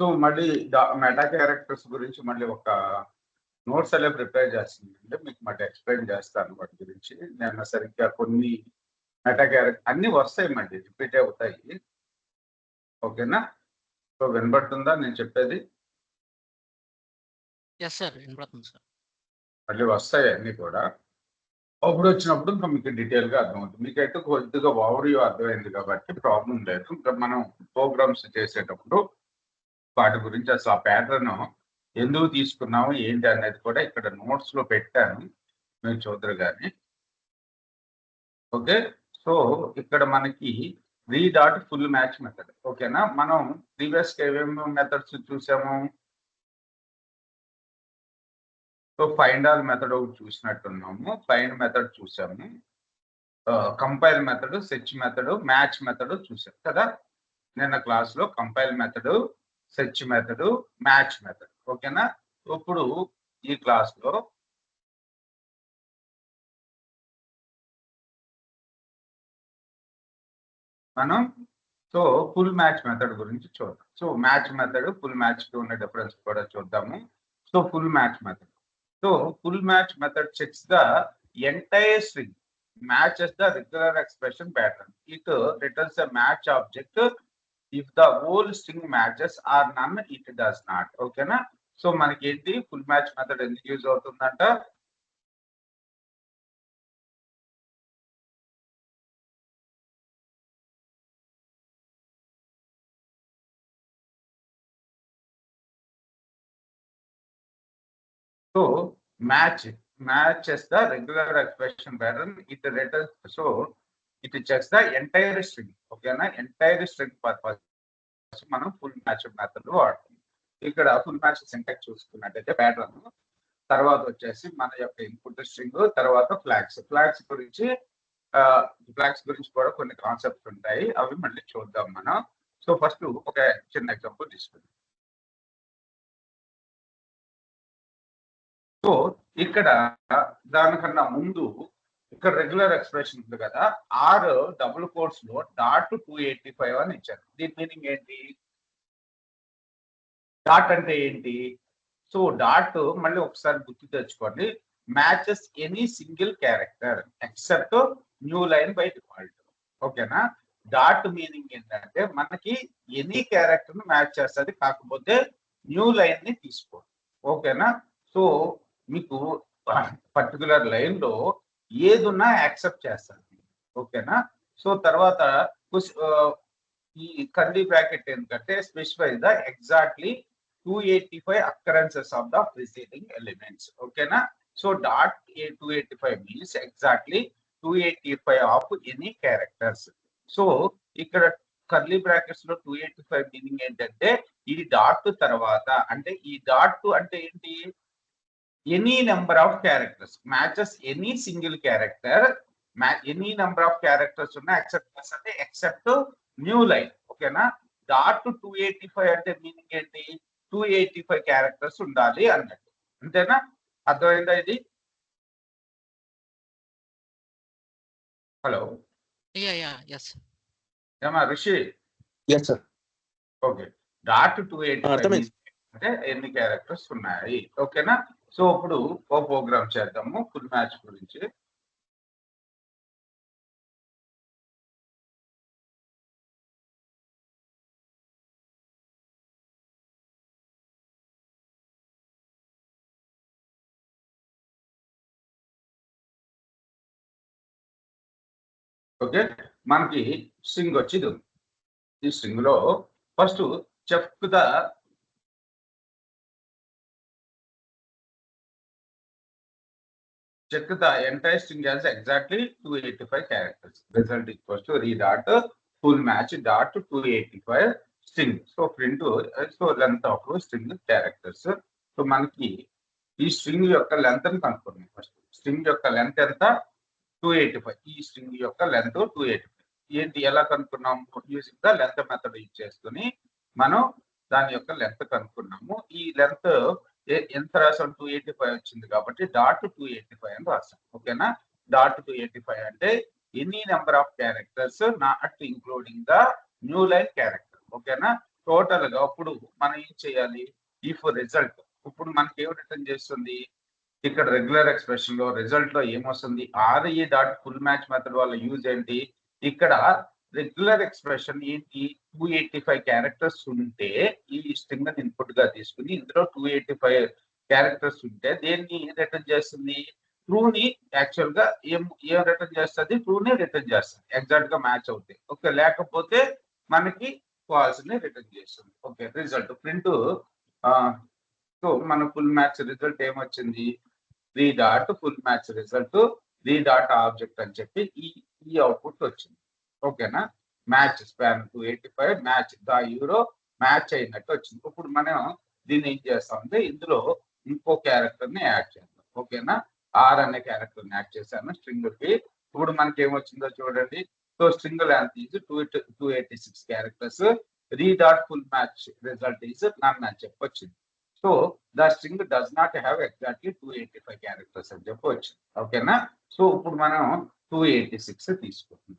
So మళ్ళీ meta characters గురించి మళ్ళీ ఒక నోట్స్ అలా ప్రిపేర్ చేస్తుందంటే మీకు మళ్ళీ ఎక్స్ప్లెయిన్ చేస్తాను వాటి గురించి. నేను సరిగ్గా కొన్ని మెటా క్యారెక్టర్ అన్ని వస్తాయి మళ్ళీ రిపీట్ అవుతాయి. ఓకేనా? సో వినబడుతుందా నేను చెప్పేది? ఎస్ సార్, వినపడుతుంది సార్. మళ్ళీ వస్తాయి అన్ని కూడా. అప్పుడు వచ్చినప్పుడు ఇంకా మీకు డీటెయిల్గా అర్థమవుతుంది. మీకైతే కొద్దిగా ఓవర్వ్యూ అర్థమైంది కాబట్టి ప్రాబ్లం లేదు. ఇంకా మనం ప్రోగ్రామ్స్ చేసేటప్పుడు వాటి గురించి అసలు ఆ ప్యాటర్న్ ఎందుకు తీసుకున్నాము ఏంటి అనేది కూడా ఇక్కడ నోట్స్ లో పెట్టాను, మీరు చూద్దరు కానీ. ఓకే, సో ఇక్కడ మనకి రీడాట్ ఫుల్ మ్యాచ్ మెథడ్. ఓకేనా? మనం ప్రీవియస్ ఏమేమి మెథడ్స్ చూసాము? సో ఫైండ్ ఆల్ మెథడ్ ఒకటి చూసినట్టున్నాము, ఫైండ్ మెథడ్ చూసాము, compile method, search method, match method చూసాం కదా నిన్న క్లాస్ లో. Compile method, search method, match method. ఓకేనా? ఇప్పుడు ఈ క్లాస్ లో మనం సో ఫుల్ మ్యాచ్ మెథడ్ గురించి చూద్దాం. So match method full match కి ఉన్న డిఫరెన్స్ కూడా చూద్దాము. So full match method. So full match method checks the entire string, matches the regular expression pattern. It returns a match object if the whole string matches or none it does not. Okay na? So మనకి ఏంటి full match method ఎందుకు use అవుతుందంట? So matches the regular expression pattern. It returns, so it checks the entire string. Okay na? Entire string purpose మనం full match method వాడుతాం. ఇక్కడ full match syntax చూసుకున్నట్టయితే pattern, తర్వాత వచ్చేసి మన యొక్క ఇన్పుట్ స్ట్రింగ్, తర్వాత ఫ్లాగ్స్ గురించి కూడా కొన్ని కాన్సెప్ట్స్ ఉంటాయి, అవి మళ్ళీ చూద్దాం మనం. సో ఫస్ట్ ఒక చిన్న ఎగ్జాంపుల్ తీసుకుందాం. సో ఇక్కడ దానికన్నా ముందు ఇక్కడ రెగ్యులర్ ఎక్స్ప్రెషన్ ఉంది కదా, ఆర్ డబుల్ కోట్స్ లో డాట్ 285 అని ఇచ్చారు. దీని మీనింగ్ ఏంటి? డాట్ అంటే ఏంటి? సో డాట్ మళ్ళీ ఒకసారి గుర్తు తెచ్చుకోండి, matches any single character except new line by default. ఓకేనా? డాట్ మీనింగ్ ఏంటంటే మనకి ఎనీ క్యారెక్టర్ ను మ్యాచ్ చేస్తుంది, కాకపోతే న్యూ లైన్ ని తీసుకోండి. ఓకేనా? సో మీకు పర్టికులర్ లైన్ లో ఏదున్నా యాక్సెప్ట్ చేస్తారు. ఓకేనా? సో తర్వాత ఈ కర్లీ బ్రాకెట్ ఎందుకంటే specify the exactly 285 occurrences of the preceding elements. ఓకేనా? So dot 285 means exactly 285 of any characters. So ఇక్కడ కర్లీ బ్రాకెట్స్ లో 285 మీనింగ్ ఏంటంటే ఈ డాట్ తర్వాత, అంటే ఈ డాట్ అంటే ఏంటి? Any number of characters matches any single character, any number of characters ఉన్న ఎక్సెప్ట్ న్యూ లైన్. ఓకేనా? డాట్ 285 అంటే మీనింగ్ ఏంటి? 285 క్యారెక్టర్స్ ఉండాలి అన్నట్టు. అంతేనా? అర్థమైందా ఇది? హలో ఏమా ఋషి? ఓకే, డాట్ 285 అంటే ఎన్ని క్యారెక్టర్స్ ఉన్నాయి. ఓకేనా? సో ఇప్పుడు ఓ ప్రోగ్రామ్ చేద్దాము ఫుల్ మ్యాచ్ గురించి. ఓకే, మనకి స్ట్రింగ్ వచ్చి ఇది ఉంది. ఈ స్ట్రింగ్ లో first check the entire string has exactly 285 characters. Result equals to redot full match dot 285 string. So print so length of string characters. So మనకి ఈ స్ట్రింగ్ యొక్క లెంత్ ని కనుక్కోండి. ఫస్ట్ స్ట్రింగ్ యొక్క లెంత్ ఎంత? 285. ఈ స్ట్రింగ్ యొక్క లెంత్ 285. ఏంటి ఎలా కనుక్కున్నాము? Using the length method use చేసుకుని మనం దాని యొక్క లెంత్ కనుక్కున్నాము. ఈ లెంత్ ఎంత రాసాం? 285 వచ్చింది కాబట్టి డాట్ 285 అని రాసాం. ఓకేనా? డాట్ 285 అంటే any number of characters not including the new line character. ఓకేనా? టోటల్ గా అప్పుడు మనం ఏం చేయాలి, ఇఫ్ రిజల్ట్ ఇప్పుడు మనకి ఏం రిటర్న్ చేస్తుంది, ఇక్కడ రెగ్యులర్ ఎక్స్ప్రెషన్ లో రిజల్ట్ లో ఏమొస్తుంది, RE dot full match method వల్ల యూజ్ ఏంటి, ఇక్కడ రెగ్యులర్ ఎక్స్ప్రెషన్ ఏంటి 285 క్యారెక్టర్స్ ఉంటే ఈ స్ట్రింగ్ ఇన్పుట్ గా తీసుకుని ఇందులో 285 క్యారెక్టర్స్ ఉంటే దేన్ని రిటర్న్ చేస్తుంది, ట్రూని యాక్చువల్ గా ఏం రిటర్న్ చేస్తుంది, ట్రూని రిటర్న్ చేస్తుంది, ఎగ్జాక్ట్ గా మ్యాచ్ అవుతాయి. ఓకే, లేకపోతే మనకి ఫాల్స్ ని రిటర్న్ చేస్తుంది. Okay, result print. సో మన ఫుల్ మ్యాచ్ రిజల్ట్ ఏమొచ్చింది, రీ డాట్ ఫుల్ మ్యాచ్ రిజల్ట్ రీ డాట్ ఆబ్జెక్ట్ అని చెప్పి ఈ అవుట్పుట్ వచ్చింది. ఓకేనా, match span 285 match the euro match అయినట్టు వచ్చింది. ఇప్పుడు మనం దీన్ని ఏం చేస్తామంటే ఇందులో ఇంకో క్యారెక్టర్ ని యాడ్ చేద్దాం. ఓకేనా, ఆర్ అనే క్యారెక్టర్ ని యాడ్ చేశాను స్ట్రింగ్ కి. ఇప్పుడు మనకి ఏమొచ్చిందో చూడండి. So string length is 286 characters, re dot full match result is none అని చెప్పొచ్చింది. So the string does not have exactly 285 characters అని చెప్పవచ్చు. ఓకేనా, సో ఇప్పుడు మనం 286 తీసుకుంటాం.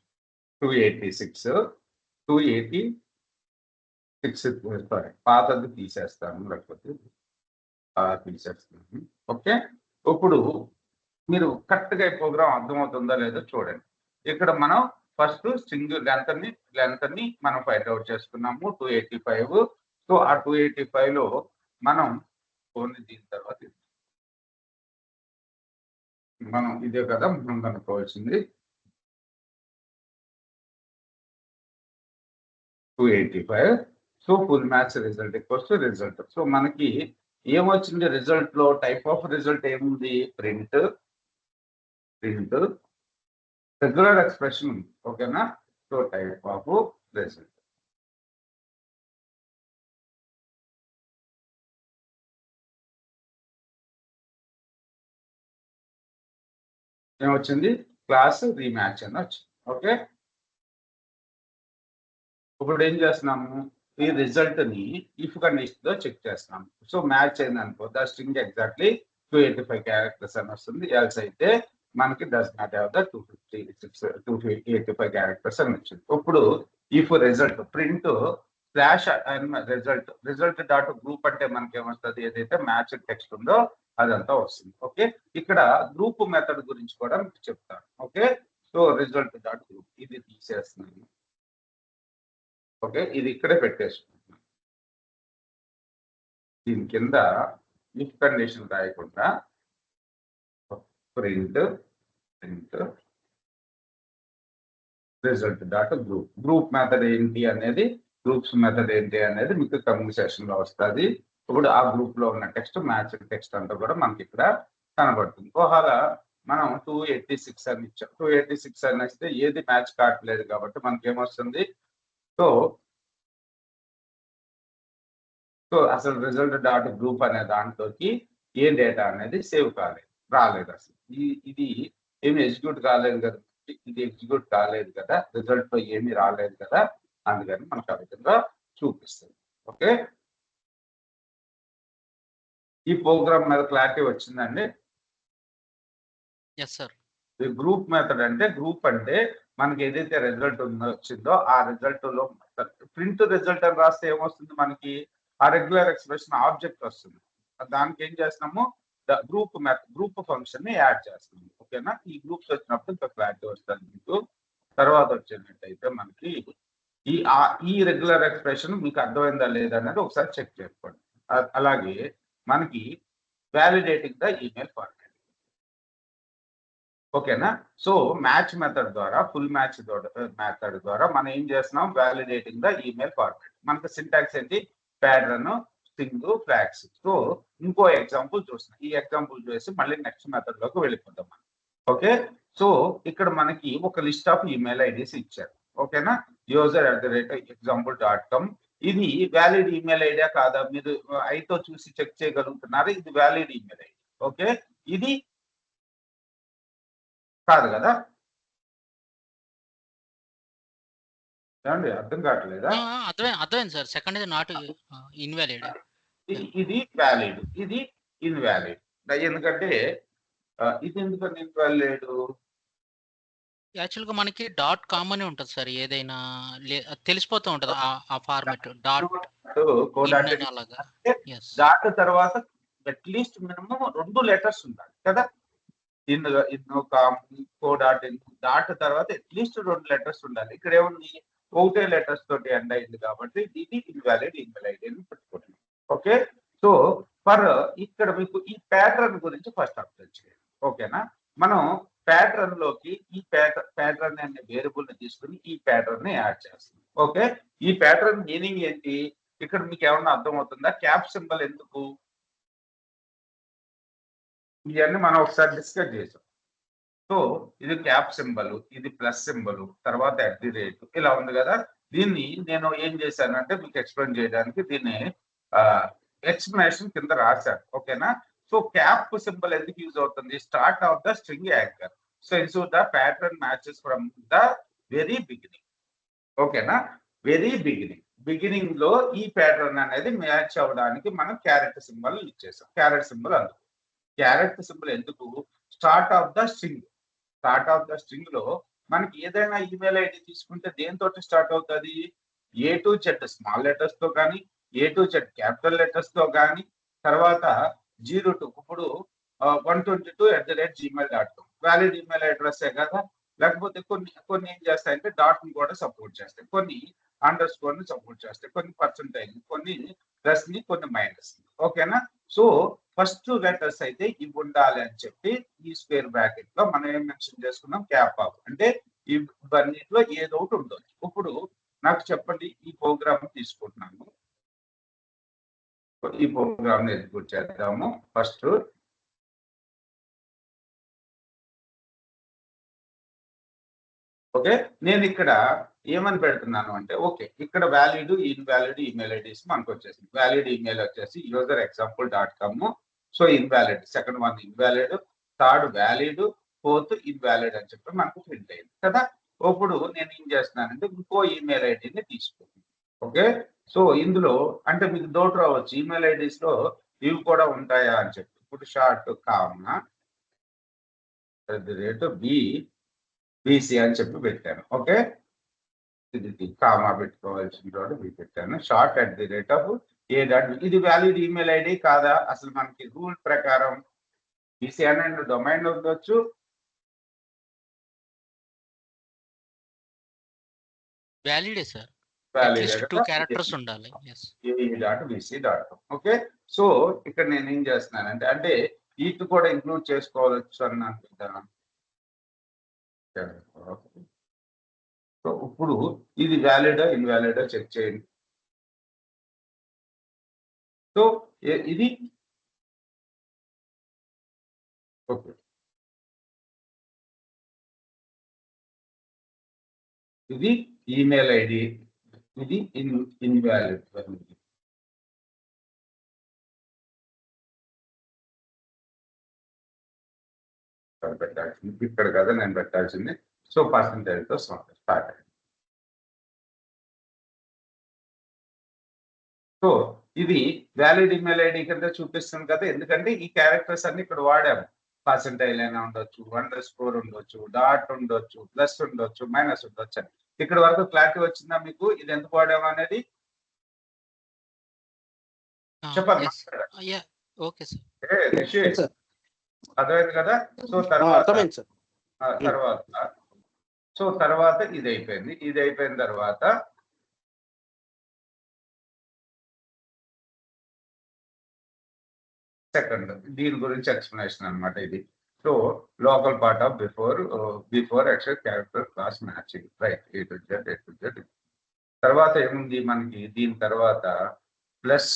286 సారీ పాతది తీసేస్తాను, లేకపోతే తీసేస్తాను. ఓకే, ఇప్పుడు మీరు కరెక్ట్ గా ఈ ప్రోగ్రామ్ అర్థమవుతుందో లేదో చూడండి. ఇక్కడ మనం ఫస్ట్ స్ట్రింగ్ లెంత్ ని మనం ఫైండ్ అవుట్ చేసుకున్నాము 285. సో ఆ 285 లో మనం ఓన్లీ దీని తర్వాత మనం ఇదే కదా మనం కనుక్కోవాల్సింది 285. So full match result equals to result. So మనకి ఏమొచ్చింది రిజల్ట్ లో, టైప్ ఆఫ్ రిజల్ట్ ఏముంది, ప్రింట్ రెగ్యులర్ ఎక్స్ప్రెషన్ ఉంది. ఓకేనా, సో టైప్ ఆఫ్ రిజల్ట్ ఏమొచ్చింది, క్లాస్ రీమ్యాచ్ అని వచ్చింది. ఓకే, ఇప్పుడు ఏం చేస్తున్నాము, ఈ రిజల్ట్ ని ఇఫ్ కండిషన్ లో చెక్ చేస్తున్నాము. సో మ్యాచ్ అయింది అనుకో, ద స్ట్రింగ్ ఎగ్జాక్ట్లీ 285 క్యారెక్టర్స్ అని వస్తుంది. ఎల్స్ అయితే మనకి does not have the 285 characters అని వచ్చింది. ఇప్పుడు if result print slash result dot group అంటే మనకి ఏమొస్తుంది, ఏదైతే మ్యాచ్ టెక్స్ట్ ఉందో అదంతా వస్తుంది. ఓకే, ఇక్కడ గ్రూప్ మెథడ్ గురించి కూడా మీకు చెప్తాను. Okay, so result dot group ఇది తీసేస్తున్నాను. ఓకే, ఇది ఇక్కడే పెట్టేసుకుంటున్నాను. దీని కింద ఇఫ్ కండిషన్ రాయకుండా print result dot group method ఏంటి అనేది, గ్రూప్స్ మెథడ్ ఏంటి అనేది మీకు కమింగ్ సెషన్ లో వస్తుంది. ఇప్పుడు ఆ గ్రూప్ లో ఉన్న టెక్స్ట్ మ్యాచ్ టెక్స్ట్ అంతా కూడా మనకి ఇక్కడ కనబడుతుంది. ఒకవేళ మనం 286 అని ఇచ్చాం, 286 అని ఇస్తే ఏది మ్యాచ్ కావట్లేదు కాబట్టి మనకి ఏమొస్తుంది, సో అసలు రిజల్ట్ డాట్ గ్రూప్ అనే దాంట్లోకి ఏ డేటా అనేది సేవ్ రాలేదు అసలు. ఇది ఏమి ఎగ్జిక్యూట్ కాలేదు కదా, ఇది ఎగ్జిక్యూట్ కాలేదు కదా, రిజల్ట్ లో ఏమి రాలేదు కదా, అందుకని మనకు ఆ విధంగా చూపిస్తుంది. ఓకే, ఈ ప్రోగ్రామ్ మీద క్లారిటీ వచ్చిందండి. గ్రూప్ మెథడ్ అంటే, గ్రూప్ అంటే మనకి ఏదైతే రిజల్ట్ వచ్చిందో ఆ రిజల్ట్ లో ప్రింట్ రిజల్ట్ అని రాస్తే ఏమొస్తుంది, మనకి ఆ రెగ్యులర్ ఎక్స్ప్రెషన్ ఆబ్జెక్ట్ వస్తుంది. దానికి ఏం చేస్తున్నాము, గ్రూప్ ఫంక్షన్ ని యాడ్ చేస్తున్నాము. ఓకేనా, ఈ గ్రూప్స్ వచ్చినప్పుడు ఇంకా క్లారిటీ వస్తుంది మీకు. తర్వాత వచ్చేటట్టయితే మనకి ఈ రెగ్యులర్ ఎక్స్ప్రెషన్ మీకు అర్థమైందా లేదా అనేది ఒకసారి చెక్ చేసుకోండి. అలాగే మనకి వ్యాలిడేటింగ్ ద ఈమెయిల్ ఫార్మాట్. ఓకేనా, సో మ్యాచ్ మెథడ్ ద్వారా ఫుల్ మ్యాచ్ మెథడ్ ద్వారా మనం ఏం చేస్తున్నాం, వ్యాలిడేటింగ్ ద ఈమెయిల్ ఫార్మాట్. మనకి సింటాక్స్ ఏంటి, ప్యాటర్న్ స్ట్రింగ్ ఫ్లాగ్స్. సో ఇంకో ఎగ్జాంపుల్ చూస్తున్నాం, ఈ ఎగ్జాంపుల్ చూసి మళ్ళీ నెక్స్ట్ మెథడ్ లోకి వెళ్ళిపోతాం మనం. ఓకే, సో ఇక్కడ మనకి ఒక లిస్ట్ ఆఫ్ ఈమెయిల్ ఐడీస్ ఇచ్చారు. ఓకేనా, user@example.com. ఇది వ్యాలిడ్ ఈమెయిల్ ఐడియా కాదా, మీరు ఐతో చూసి చెక్ చేయగలుగుతున్నారు, ఇది వ్యాలిడ్ ఈమెయిల్ ఐడి. ఓకే, ఇది కాదు కదా, ఏమండి అర్థం కావట్లేదా, అర్థమైంది సార్. సెకండ్ ఇది నాట్ ఇన్వాలిడ్, ఇది వ్యాలిడ్, ఇది ఇన్వాలిడ్. ఎందుకంటే ఇది ఎందుకని ఇన్వాలిడ్, యాక్చువల్‌గా మనకి డాట్ కామ్ అని ఉంటది సార్. ఏదైనా తెలిసిపోతూ ఉంటది. ఆ ఫార్మాట్ డాట్ ఇన్ అని అలాగా. యెస్. డాట్ తర్వాత అట్లీస్ట్ మినిమం 2 లెటర్స్ ఉండాలి కదా. In in com co dot in dot తర్వాత అట్లీస్ట్ 2 లెటర్స్ ఉండాలి. ఇక్కడ ఏముంది ఒకటే లెటర్స్ తోటి ఎండ్ అయింది కాబట్టి ఇది ఇన్వాలిడ్ ఈమెయిల్ ఐడి అని పెట్టుకోండి. ఓకే. సో ఫర్ ఇక్కడ మీకు ఈ ప్యాటర్న్ గురించి ఫస్ట్ అర్థం చేయండి. ఓకేనా. మనం ప్యాటర్న్ లోకి ఈ ప్యాటర్న్ అనే వేరియబుల్ ని తీసుకుని ఈ ప్యాటర్న్ ని యాడ్ చేస్తాం. ఓకే. ఈ ప్యాటర్న్ మీనింగ్ ఏంటి ఇక్కడ మీకు ఏమన్నా అర్థమవుతుందా? క్యాప్ సింబల్ ఎందుకు? ఇవన్నీ మనం ఒకసారి డిస్కస్ చేసాం. సో ఇది క్యాప్ సింబల్, ఇది ప్లస్ సింబల్, తర్వాత @ ఇలా ఉంది కదా. దీన్ని నేను ఏం చేశానంటే మీకు ఎక్స్ప్లెయిన్ చేయడానికి దీన్ని ఎక్స్ప్లెనేషన్ కింద రాశాను. ఓకేనా. సో క్యాప్ సింబల్ ఎందుకు యూజ్ అవుతుంది? Start of the string anchor. So insure the pattern matches from the very beginning. ఓకేనా. వెరీ బిగినింగ్ లో ఈ ప్యాటర్న్ అనేది మ్యాచ్ అవ్వడానికి మనం క్యారెట్ సింబల్ యూజ్ చేసాం. క్యారెట్ సింబల్ అందుకు. క్యారెట్ సింబల్ ఎందుకు? స్టార్ట్ ఆఫ్ ద స్ట్రింగ్ లో మనకి ఏదైనా ఈమెయిల్ ఐడి తీసుకుంటే దేంతో స్టార్ట్ అవుతుంది? A to Z small letters తో కానీ, A to Z capital letters తో కానీ, తర్వాత 0 to ఇప్పుడు 122@gmail.com వ్యాలిడ్ ఈమెయిల్ అడ్రస్ కదా. లేకపోతే కొన్ని ఏం చేస్తాయంటే డాట్ ని కూడా సపోర్ట్ చేస్తాయి, కొన్ని అండర్ స్కోర్ ని సపోర్ట్ చేస్తాయి, కొన్ని పర్సెంటేజ్, కొన్ని ప్లస్ ని, కొన్ని మైనస్ ని. ఓకేనా. సో ఫస్ట్ లెటర్స్ అయితే ఇవి ఉండాలి అని చెప్పి ఈ స్క్వేర్ బ్రాకెట్ లో మనం ఏం మెన్షన్ చేసుకున్నాం? క్యాప్ ఆఫ్ అంటే ఇవన్నిట్లో ఏదో ఒకటి ఉండొచ్చు. ఇప్పుడు నాకు చెప్పండి, ఈ ప్రోగ్రామ్ తీసుకుంటున్నాను. ఈ ప్రోగ్రామ్ ఎగ్జిక్యూట్ చేద్దాము. First okay. నేను ఇక్కడ ఏమని పెడుతున్నాను అంటే ఓకే ఇక్కడ వ్యాలిడ్ ఇన్వాలిడ్ ఈమెయిల్ ఐడీస్ మనకు వచ్చేసింది. వ్యాలిడ్ ఈమెయిల్ వచ్చేసి user_example.com. So invalid, second one invalid, third valid, fourth invalid అని చెప్పి మనకు ప్రింట్ అయింది కదా. ఇప్పుడు నేను ఏం చేస్తున్నానంటే ఇంకో ఈమెయిల్ ఐడిని తీసుకుంటాను. ఓకే. సో ఇందులో అంటే మీకు డౌట్ రావచ్చు ఈమెయిల్ ఐడీస్ లో ఇవి కూడా ఉంటాయా అని చెప్పి. ఇప్పుడు షార్ట్ కామా BC అని చెప్పి పెట్టాను. ఓకే. ఇది కామా పెట్టుకోవాల్సిన చోట బి పెట్టాను. షార్ట్ @ ఇది వ్యాలిడ్ ఈమెయిల్ ఐడి కాదా? అసలు మనకి రూల్ ప్రకారం BC అనే డొమైన్ ఉండొచ్చు, వ్యాలిడే సార్. వ్యాలిడ్ అట్లీస్ట్ 2 క్యారెక్టర్స్ ఉండాలి. యెస్. ae.bc.com. ఓకే. సో ఇక్కడ నేను ఏం చేస్తున్నానంటే అంటే వీటి కూడా ఇంక్లూడ్ చేసుకోవచ్చు అన్నాను కదా. సో ఇప్పుడు ఇది వ్యాలిడా ఇన్వాలిడా చెక్ చేయండి. సో ఇది ఓకే. ఇది ఈమెయిల్ ఐడి, ఇది ఇన్వాలిడ్. పెట్టాల్సింది ఇక్కడ కదా నేను పెట్టాల్సింది. సో పర్సంటేజ్ తో స్టార్ట్ అయింది. సో ఇది వ్యాలిడ్ ఈమెయిల్ ఐడి కింద చూపిస్తుంది కదా, ఎందుకంటే ఈ క్యారెక్టర్స్ అన్ని ఇక్కడ వాడాము. పర్సంటైల్ అయినా ఉండొచ్చు, అండర్ స్కోర్ ఉండొచ్చు, డాట్ ఉండొచ్చు, ప్లస్ ఉండొచ్చు, మైనస్ ఉండొచ్చు అని. ఇక్కడ వరకు క్లారిటీ వచ్చిందా మీకు ఇది ఎందుకు వాడాము అనేది? చెప్పండి. Okay sir. అర్థమైంది కదా. సో తర్వాత ఇది అయిపోయింది. ఇది అయిపోయిన తర్వాత సెకండ్ దీని గురించి ఎక్స్ప్లెనేషన్ అన్నమాట ఇది. So local part of before actual character class matching right A to Z. తర్వాత ఏముంది మనకి దీని తర్వాత ప్లస్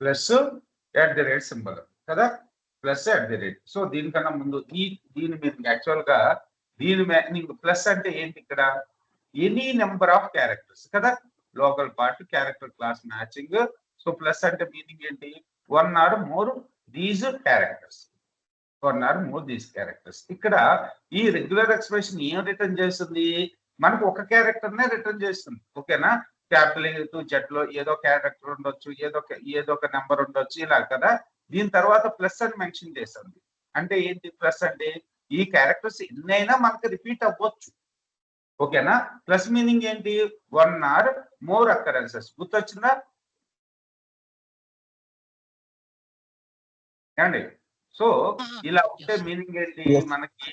@ సింబల్ కదా, ప్లస్ @ సో దీనికన్నా ముందు దీని మీద యాక్చువల్ గా దీని మీనింగ్ ప్లస్ అంటే ఏంటి? ఇక్కడ ఎనీ నెంబర్ ఆఫ్ క్యారెక్టర్స్ కదా, local part character class matching. So plus అంటే మీనింగ్ ఏంటి? 1 or more దీస్ క్యారెక్టర్స్. ఇక్కడ ఈ రెగ్యులర్ ఎక్స్ప్రెషన్ ఏం రిటర్న్ చేస్తుంది? మనకు ఒక క్యారెక్టర్ నే రిటర్న్ చేస్తుంది. ఓకేనా. క్యాపిటల్ A to Z లో ఏదో క్యారెక్టర్ ఉండొచ్చు, ఏదో ఒక నెంబర్ ఉండొచ్చు ఇలా కదా. దీని తర్వాత ప్లస్ అని మెన్షన్ చేస్తుంది. అంటే ఏంటి ప్లస్ అంటే ఈ క్యారెక్టర్స్ ఎన్నైనా మనకి రిపీట్ అవ్వచ్చు. ఓకేనా? ప్లస్ మీనింగ్ ఏంటి? 1 ఆర్ మోర్ అకరెన్సెస్. గుర్తొచ్చిందా? ఏమండి? సో ఇలా ఉంటే Yes. మీనింగ్ ఏంటి Yes. మనకి?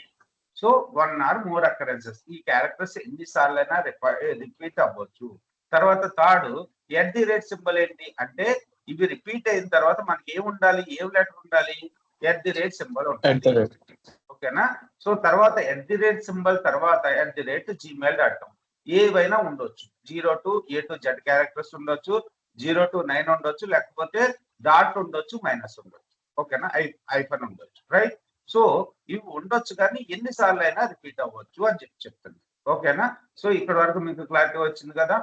So 1 or more occurrences. ఈ క్యారెక్టర్స్ ఎన్ని సార్లైనా రిపీట్ అవ్వచ్చు. తర్వాత third at the rate symbol ఏంటి అంటే ఇవి రిపీట్ అయిన తర్వాత మనకి ఏముండాలి? ఏం లెటర్ ఉండాలి? At the rate symbol At the ఉండాలి. rate. ఓకేనా? సో తర్వాత ఎట్ ది రేట్ సింబల్ తర్వాత ఎట్ ది రేట్ gmail.com ఏవైనా ఉండొచ్చు. 0 to A to Z characters ఉండొచ్చు, 0 to 9 ఉండొచ్చు, లేకపోతే డాట్ ఉండొచ్చు, మైనస్ ఉండొచ్చు. ఓకేనా? ఐఫన్ ఉండొచ్చు, రైట్? సో ఇవి ఉండొచ్చు కానీ ఎన్నిసార్లు అయినా రిపీట్ అవ్వచ్చు అని చెప్తుంది. ఓకేనా? సో ఇక్కడ వరకు మీకు క్లారిటీ వచ్చింది కదా?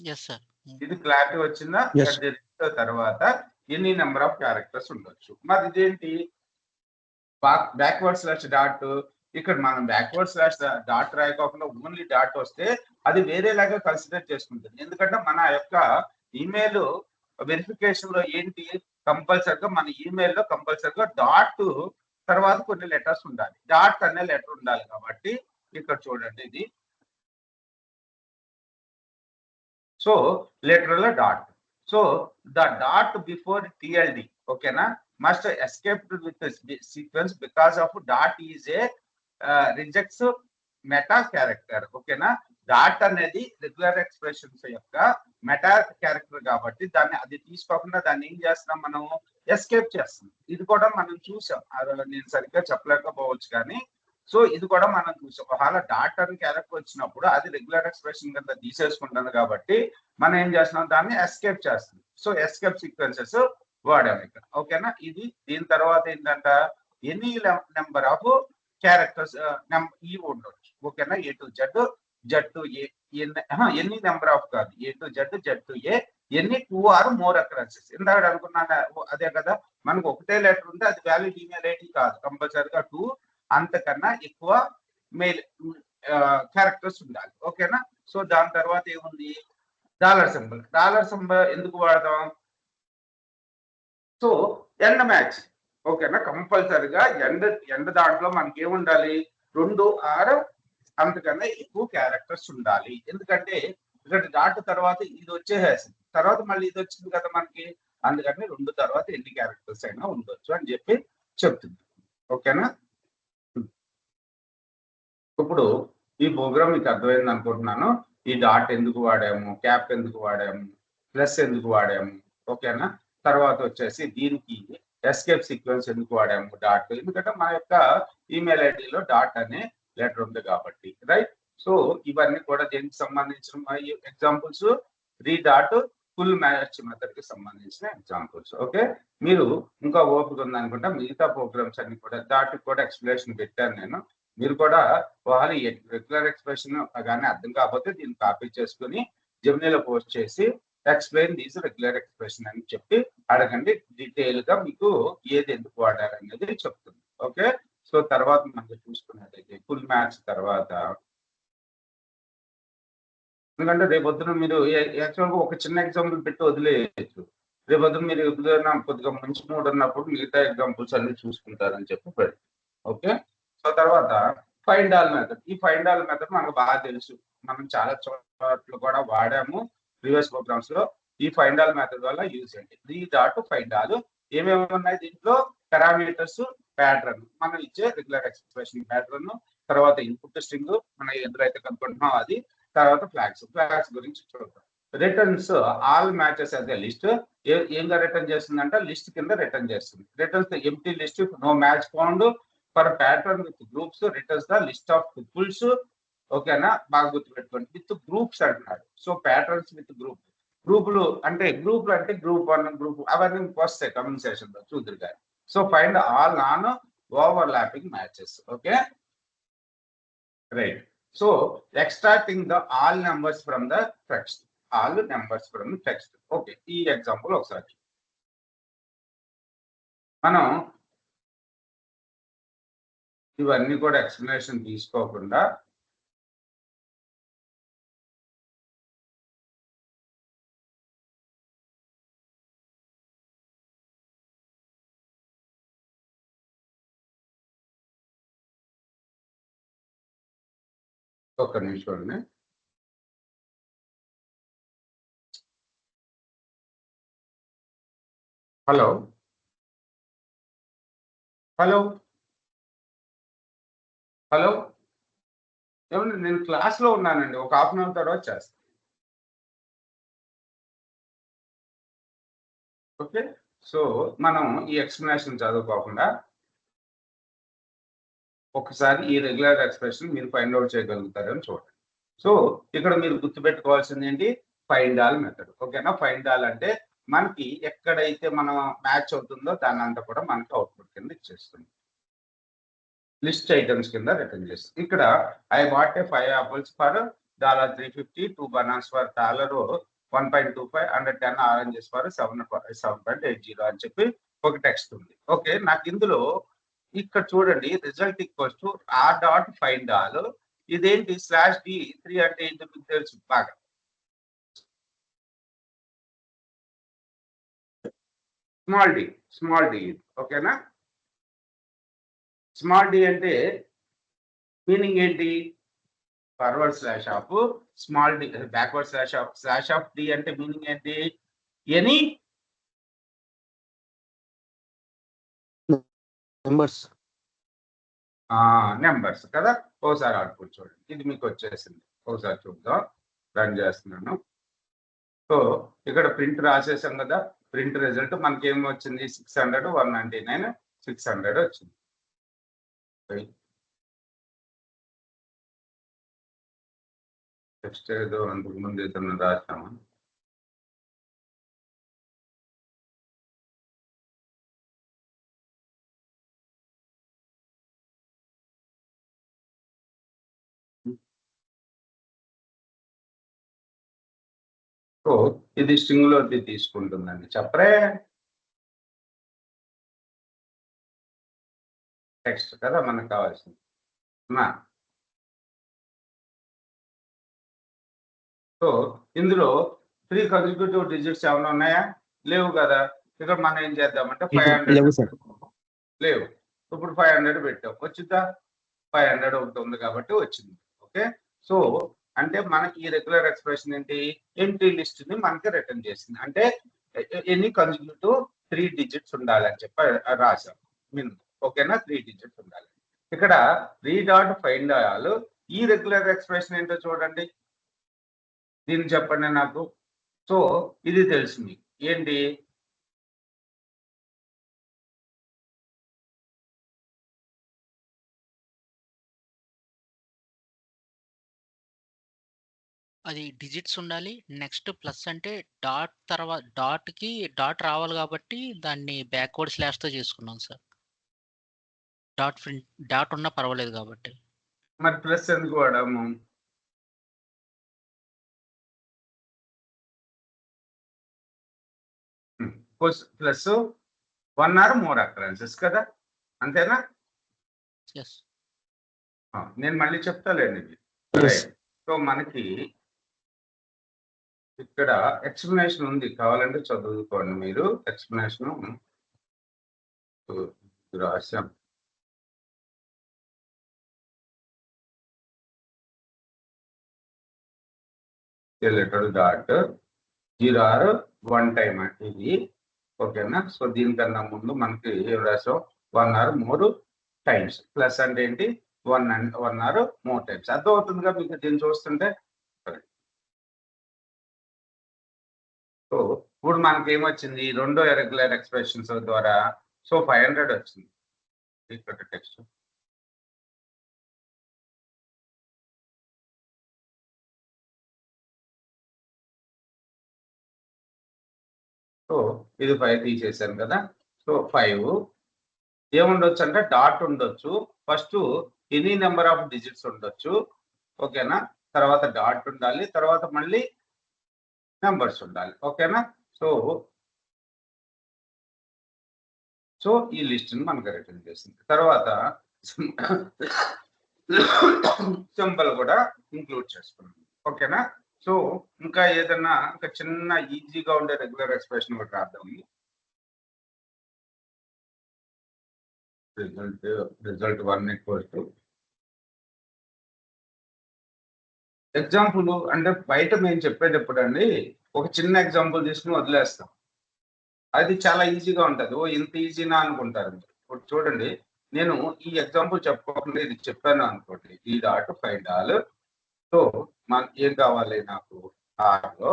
Yes, sir. ఇది క్లారిటీ వచ్చిందా? Yes. At the rate తర్వాత ఎన్ని నెంబర్ ఆఫ్ క్యారెక్టర్స్ ఉండొచ్చు. మరి ఇదేంటి? Backward slash dot. ఇక్కడ మనం బ్యాక్వర్డ్ స్లాష్ డాట్ రాయకోకుండా ఓన్లీ డాట్ వస్తే అది వేరేలాగా కన్సిడర్ చేసుకుంటుంది. ఎందుకంటే మన యొక్క ఈమెయిల్ వెరిఫికేషన్ లో ఏంటి? కంపల్సరిగా మన ఈమెయిల్లో కంపల్సరిగా డాట్ తర్వాత కొన్ని లెటర్స్ ఉండాలి. డాట్ అనే లెటర్ ఉండాలి కాబట్టి ఇక్కడ చూడండి ఇది. సో లెటర్లో dot. So the dot before TLD ఓకేనా must escape with the sequence because of dot is a rejects meta character. ఓకేనా? డాట్ అనేది రెగ్యులర్ ఎక్స్ప్రెషన్స్ యొక్క మెటా క్యారెక్టర్ కాబట్టి దాన్ని అది తీసుకోకుండా దాన్ని ఏం చేస్తున్నాం మనం? ఎస్కేప్ చేస్తున్నాం. ఇది కూడా మనం చూసాం. నేను సరిగ్గా చెప్పలేకపోవచ్చు కానీ సో ఇది కూడా మనం చూసాం. ఒకవేళ డాట్ అని క్యారెక్టర్ వచ్చినప్పుడు అది రెగ్యులర్ ఎక్స్ప్రెషన్ కింద తీసేసుకుంటుంది కాబట్టి మనం ఏం చేస్తున్నాం? దాన్ని ఎస్కేప్ చేస్తున్నాం. సో ఎస్కేప్ సీక్వెన్సెస్ వాడాము ఇక్కడ. ఓకేనా? ఇది దీని తర్వాత ఏంటంట ఎనీ నెంబర్ ఆఫ్ క్యారెక్టర్స్ ఈ ఉండొచ్చు. ఓకేనా? A to Z, Z to ఏ, ఎన్ని నెంబర్ ఆఫ్ కాదు, A to Z, Z to ఏ, ఎన్ని 2 ఆర్ మోర్ అకరెన్సెస్. ఇందాక అనుకున్నాను అదే కదా, మనకు ఒకటే లెటర్ ఉంటే అది వ్యాలిడ్ ఈమెయిల్ ఐడి కాదు, కంపల్సరిగా 2 అంతకన్నా ఎక్కువ మెయిల్ క్యారెక్టర్స్ ఉండాలి. ఓకేనా? సో దాని తర్వాత ఏముంది? Dollar symbol. డాలర్ సింబల్ ఎందుకు వాడదాం? So end match. ఓకేనా? కంపల్సరిగా ఎండ్ దాంట్లో మనకి ఏముండాలి? 2 ఆర్ అంతకన్నా ఎక్కువ క్యారెక్టర్స్ ఉండాలి. ఎందుకంటే ఇక్కడ డాట్ తర్వాత ఇది వచ్చేసేసింది, తర్వాత మళ్ళీ ఇది వచ్చింది కదా మనకి, అందుకని 2 తర్వాత ఎన్ని క్యారెక్టర్స్ అయినా ఉండొచ్చు అని చెప్పి చెప్తుంది. ఓకేనా? ఇప్పుడు ఈ ప్రోగ్రామ్ మీకు అర్థమైంది అనుకుంటున్నాను. ఈ డాట్ ఎందుకు వాడాము, క్యాప్ ఎందుకు వాడాము, ప్లస్ ఎందుకు వాడాము. ఓకేనా? తర్వాత వచ్చేసి దీనికి ఎస్కేప్ సీక్వెన్స్ ఎందుకు వాడాము, డాట్. ఎందుకంటే మన యొక్క ఈమెయిల్ ఐడిలో డాట్ అనే లెటర్ ఉంది కాబట్టి, రైట్? సో ఇవన్నీ కూడా దీనికి సంబంధించిన ఎగ్జాంపుల్స్. రీ డాట్ ఫుల్ మ్యాచ్ మెథడ్ కి సంబంధించిన ఎగ్జాంపుల్స్. ఓకే, మీరు ఇంకా ఓపిక ఉందనుకుంటా మిగతా ప్రోగ్రామ్స్ అన్ని కూడా డాట్ కూడా ఎక్స్ప్లెనేషన్ పెట్టాను నేను. మీరు కూడా వాళ్ళు రెగ్యులర్ ఎక్స్ప్రెషన్ కానీ అర్థం కాకపోతే దీన్ని కాపీ చేసుకుని జెమినీలో పోస్ట్ చేసి ఎక్స్ప్లెయిన్ దీస్ రెగ్యులర్ ఎక్స్ప్రెషన్ అని చెప్పి అడగండి. డీటెయిల్ గా మీకు ఏది ఎందుకు వాడారనేది చెప్తుంది. ఓకే, సో తర్వాత మనకి చూసుకున్నట్లయితే ఫుల్ మ్యాచ్ తర్వాత, ఎందుకంటే రేపొద్దున మీరు యాక్చువల్గా ఒక చిన్న ఎగ్జాంపుల్ పెట్టి వదిలేయచ్చు. రేపొద్దున మీరు ఎప్పుడైనా కొద్దిగా మంచి మూడ్ ఉన్నప్పుడు మిగతా ఎగ్జాంపుల్స్ అన్ని చూసుకుంటారని చెప్పి పెట్టి. ఓకే, సో తర్వాత ఫైండ్ ఆల్ మెథడ్. ఈ ఫైండ్ ఆల్ మెథడ్ మనకు బాగా తెలుసు, మనం చాలా చోట్ల కూడా వాడాము ప్రీవియస్ ప్రోగ్రామ్స్ లో. ఈ ఫైండ్ ఆల్ మెథడ్ వల్ల యూజ్ ఏంటి? Re dot find all. ఏమేమి ఉన్నాయి దీంట్లో? పారామీటర్స్, ప్యాటర్న్, మనం ఇచ్చే రెగ్యులర్ ఎక్స్ప్రెషన్ ప్యాటర్న్, తర్వాత ఇన్పుట్ స్ట్రింగ్ మనం ఎదురైతే కనుక్కుంటున్నాం అది, తర్వాత ఫ్లాగ్స్ గురించి చూద్దాం. రిటర్న్స్ ఆల్ మ్యాచెస్ అదే లిస్ట్. ఏంగా రిటర్న్ చేస్తుందంటే లిస్ట్ కింద రిటర్న్ చేస్తుంది. Returns empty list no match found for pattern with groups, returns the list of triples. ఓకేనా? బాగా గుర్తుపెట్టుకోండి, విత్ గ్రూప్స్ అంటున్నాడు. సో ప్యాటర్న్స్ విత్ గ్రూపులు అంటే గ్రూప్ 1 గ్రూప్ అవన్నీ వస్తాయి కమింగ్ సెషన్ లో చూద్దరు గారు. So find all non overlapping matches. Okay, right. So extracting the all numbers from the text. All numbers from text. Okay, ఈ ఎగ్జాంపుల్ ఒకసారి మనం ఇవన్నీ కూడా ఎక్స్ప్లెనేషన్ తీసుకోకుండా ఒక్క నిమిషం అండి. హలో హలో హలో ఏమండి, నేను క్లాస్లో ఉన్నానండి. ఒక హాఫ్ అన్ అవర్ తర్వాత చేస్తాను. ఓకే. సో మనం ఈ ఎక్స్ప్లెనేషన్ చదువుకోకుండా ఒకసారి ఈ రెగ్యులర్ ఎక్స్ప్రెషన్ మీరు ఫైండ్ అవుట్ చేయగలుగుతారని చూడండి. సో ఇక్కడ మీరు గుర్తుపెట్టుకోవాల్సింది ఏంటి? Find all method. ఓకేనా? ఫైండ్ ఆల్ అంటే మనకి ఎక్కడైతే మనం మ్యాచ్ అవుతుందో దాన్నంతా కూడా మనకి అవుట్పుట్ కింద ఇచ్చేస్తుంది. లిస్ట్ ఐటమ్స్ కింద రిటర్న్ చేస్తుంది. ఇక్కడ I bought a 5 apples for $350, 2 bananas for $1.25 and 10 oranges for 7.80 అని చెప్పి ఒక టెక్స్ట్ ఉంది. ఓకే, నాకు ఇందులో ఇక్కడ చూడండి, result equals to R dot find all. ఇదేంటి /d3 అంటే ఏంటో మీకు తెలుసు బాగా. స్మాల్ డి ఓకేనా? స్మాల్ డి అంటే మీనింగ్ ఏంటి? Forward slash of small D, backward slash of D అంటే మీనింగ్ ఏంటి? ఎనీ నెంబర్స్ కదా. ఒకసారి అవుట్పుట్ చూడండి, ఇది మీకు వచ్చేసింది. ఒకసారి చూద్దాం, రన్ చేస్తున్నాను. సో ఇక్కడ ప్రింట్ రాసేసాం కదా. ప్రింట్ రిజల్ట్ మనకి ఏం వచ్చింది? 600, 199, 600 వచ్చింది. నెక్స్ట్ ఏదో అంతకు ముందు ఏదైనా రాసామా? సో ఇది స్ట్రింగ్ లోకి తీసుకుంటుందండి. చెప్పరే టెక్స్ట్ కదా మనకు కావాల్సింది. సో ఇందులో 3 కన్సిక్యూటివ్ డిజిట్స్ ఏమైనా ఉన్నాయా? లేవు కదా. ఇక్కడ మనం ఏం చేద్దామంటే 500 లేవు. ఇప్పుడు 500 పెట్టాం, వచ్చిందా? 500 ఒకటి ఉంది కాబట్టి వచ్చింది. ఓకే, సో అంటే మనకి ఈ రెగ్యులర్ ఎక్స్ప్రెషన్ ఏంటి? ఎంటీ లిస్ట్ ని మనకి రిటర్న్ చేసింది. అంటే ఎన్ని కన్సిక్యూటివ్ 3 డిజిట్స్ ఉండాలి అని చెప్పి రాశాం. ఓకేనా? 3 డిజిట్స్ ఉండాలి. ఇక్కడ రీడాట్ ఫైండ్ ఆల్, ఈ రెగ్యులర్ ఎక్స్ప్రెషన్ ఏంటో చూడండి. దీన్ని చెప్పండి నాకు. సో ఇది తెలుసు మీకు ఏంటి? అది డిజిట్స్ ఉండాలి. నెక్స్ట్ ప్లస్ అంటే డాట్ తర్వాత డాట్ రావాలి కాబట్టి దాన్ని బ్యాక్వర్డ్ స్లాష్‌తో చేసుకున్నాం సార్. డాట్ ఉన్నా పర్వాలేదు కాబట్టి. మరి ప్లస్ ఎందుకు వాడాము? ప్లస్ 1 ఆర్ మోర్ అకరెన్సెస్ కదా, అంతేనా? యెస్. నేను మళ్ళీ చెప్తాలేండి ఇది. సో మనకి ఇక్కడ ఎక్స్ప్లెనేషన్ ఉంది, కావాలంటే చదువుకోండి మీరు. ఎక్స్ప్లెనేషన్ రాశాం. లిటరల్ డాట్ 0 ఆర్ 1 టైమ్ ఇది. ఓకేనా? సో దీనికన్నా ముందు మనకి ఏం రాసాం? 1 ఆర్ మోర్ టైమ్స్. ప్లస్ అంటే ఏంటి? 1 ఆర్ మోర్ టైమ్స్. అర్థం అవుతుందిగా మీకు దీన్ని చూస్తుంటే? సో ఇప్పుడు మనకి ఏమొచ్చింది? రెండో రెగ్యులర్ ఎక్స్ప్రెషన్స్ ద్వారా సో 500 వచ్చింది. ఇక్కడ టెక్స్ట్ సో ఇది 5 తీసేసాను కదా. సో 5 ఏముండొచ్చు అంటే డాట్ ఉండొచ్చు. First any number of digits ఉండొచ్చు. ఓకేనా? తర్వాత డాట్ ఉండాలి, తర్వాత మళ్ళీ నెంబర్స్ ఉండాలి. ఓకేనా? సో ఈ లిస్ట్ ని మనకు రిటర్న్ చేసింది. తర్వాత సింబల్ కూడా ఇంక్లూడ్ చేసుకున్నాం. ఓకేనా? సో ఇంకా ఏదన్నా ఇంకా చిన్న ఈజీగా ఉండే రెగ్యులర్ ఎక్స్ప్రెషన్ ఒకటి రాద్దాం. రిజల్ట్ 1 ఈక్వల్స్ టు ఎగ్జాంపుల్ అంటే బయట మేము చెప్పేటప్పుడు అండి ఒక చిన్న ఎగ్జాంపుల్ తీసుకుని వదిలేస్తాం. అది చాలా ఈజీగా ఉంటది. ఓ ఇంత ఈజీనా అనుకుంటారు మీరు. ఇప్పుడు చూడండి నేను ఈ ఎగ్జాంపుల్ చెప్పుకోకుండా ఇది చెప్పాను అనుకోండి. ఈ డాట్ ఫైండ్ ఆల్. సో మనకి ఏం కావాలి నాకు ఆర్‌లో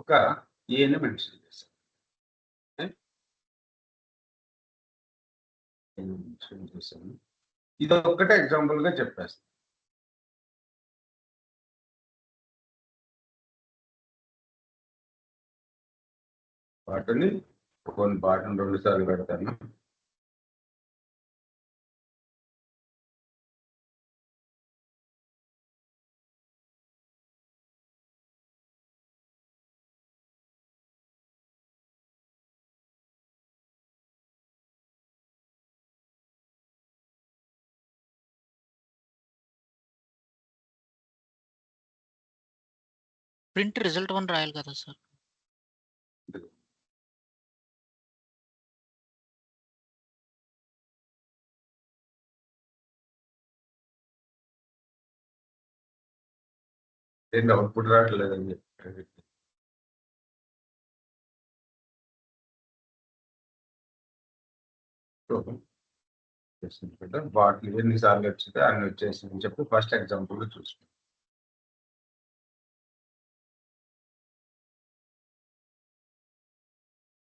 ఒక ఏని మెన్షన్ చేశాను. మెన్షన్ చేశాను. ఇది ఒక్కటే ఎగ్జాంపుల్ గా చెప్పేస్తాను. వాటిని కొన్ని బాటను 2 సార్లు పెడతాను. ప్రింట్ రిజల్ట్ 1 రాయాలి కదా సార్? ఏంటి అవుట్‌పుట్ రావట్లేదని చెప్పి. సో వాటిని ఎన్ని సార్లు వచ్చితే అన్ని వచ్చేసింది అని చెప్పి ఫస్ట్ ఎగ్జాంపుల్ చూసుకుంటాం.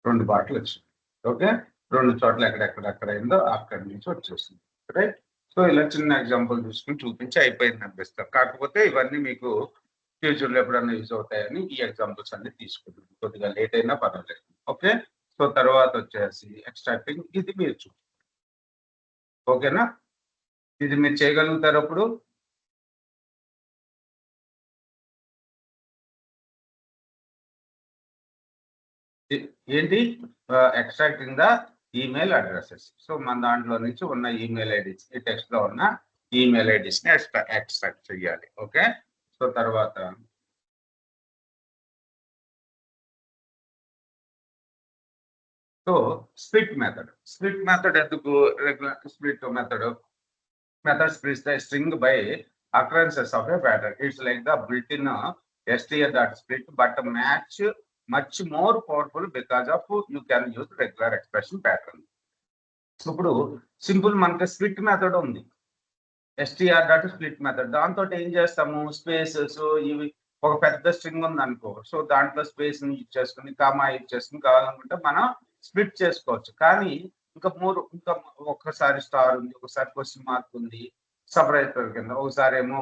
2 బాటలు వచ్చినాయి. ఓకే. 2 చోట్ల ఎక్కడెక్కడ అయిందో అక్కడి నుంచి వచ్చేసింది. రైట్. సో ఇలా చిన్న ఎగ్జాంపుల్ తీసుకొని చూపించి అయిపోయింది అనిపిస్తారు. కాకపోతే ఇవన్నీ మీకు ఫ్యూచర్‌లో ఎప్పుడన్నా యూజ్ అవుతాయని ఈ ఎగ్జాంపుల్స్ అన్ని తీసుకున్నాను. కొద్దిగా లేట్ అయినా పర్వాలేదు. ఓకే. సో తర్వాత వచ్చేసి ఎక్స్ట్రాక్టింగ్ ఇది మీరు ఓకేనా? ఇది మీరు చేయగలుగుతారా అప్పుడు? ఏంటి? Extracting the email addresses. So మన దాంట్లో నుంచి ఉన్న ఈమెయిల్ ఐడీస్ ఈ టెక్స్ట్ లో ఉన్న ఈమెయిల్ ఐడీస్ ని ఎక్స్ట్రాక్ట్ చేయాలి. ఓకే. సో తర్వాత సో స్ప్లిట్ మెథడ్ ఎందుకు regular split method splits the string by occurrences of a pattern. It's like the built-in str.split, but much more powerful because of you can use regular expression pattern. ఇప్పుడు simple మనకి split method ఉంది. str.split method దాంతో ఏం చేస్తాము spaces ఇవి ఒక పెద్ద string ఉంది అనుకో. సో దాంట్లో స్పేస్ ని యూజ్ చేసుకుని కామా యూజ్ చేసుకుని కావాలనుకుంటే మనం స్ప్లిట్ చేసుకోవచ్చు. కానీ ఇంకా ఒక్కసారి స్టార్ ఉంది, ఒకసారి క్వశ్చన్ మార్క్ ఉంది, సపరేటర్ కింద ఒకసారి ఏమో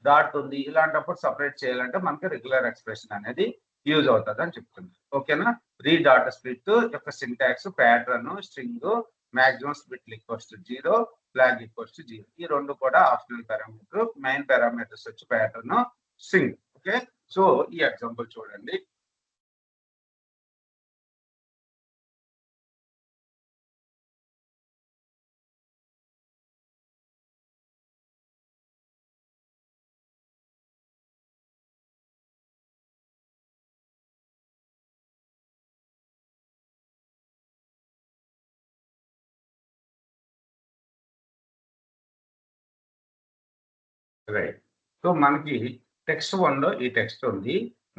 డాట్ ఉంది. ఇలాంటప్పుడు సపరేట్ చేయాలంటే మనకి రెగ్యులర్ ఎక్స్ప్రెషన్ అనేది యూజ్ అవుతుంది అని చెప్తుంది. ఓకేనా? రీ డాట్ స్ప్లిట్ యొక్క syntax pattern string maximum split equals to 0 flag equals to 0. ఈ రెండు కూడా ఆప్షనల్ పారామీటర్. మెయిన్ పారామీటర్స్ వచ్చి ప్యాటర్న్ స్ట్రింగ్. ఓకే. సో ఈ ఎగ్జాంపుల్ చూడండి. రైట్. సో మనకి టెక్స్ట్ 1 లో ఈ టెక్స్ట్ ఉంది.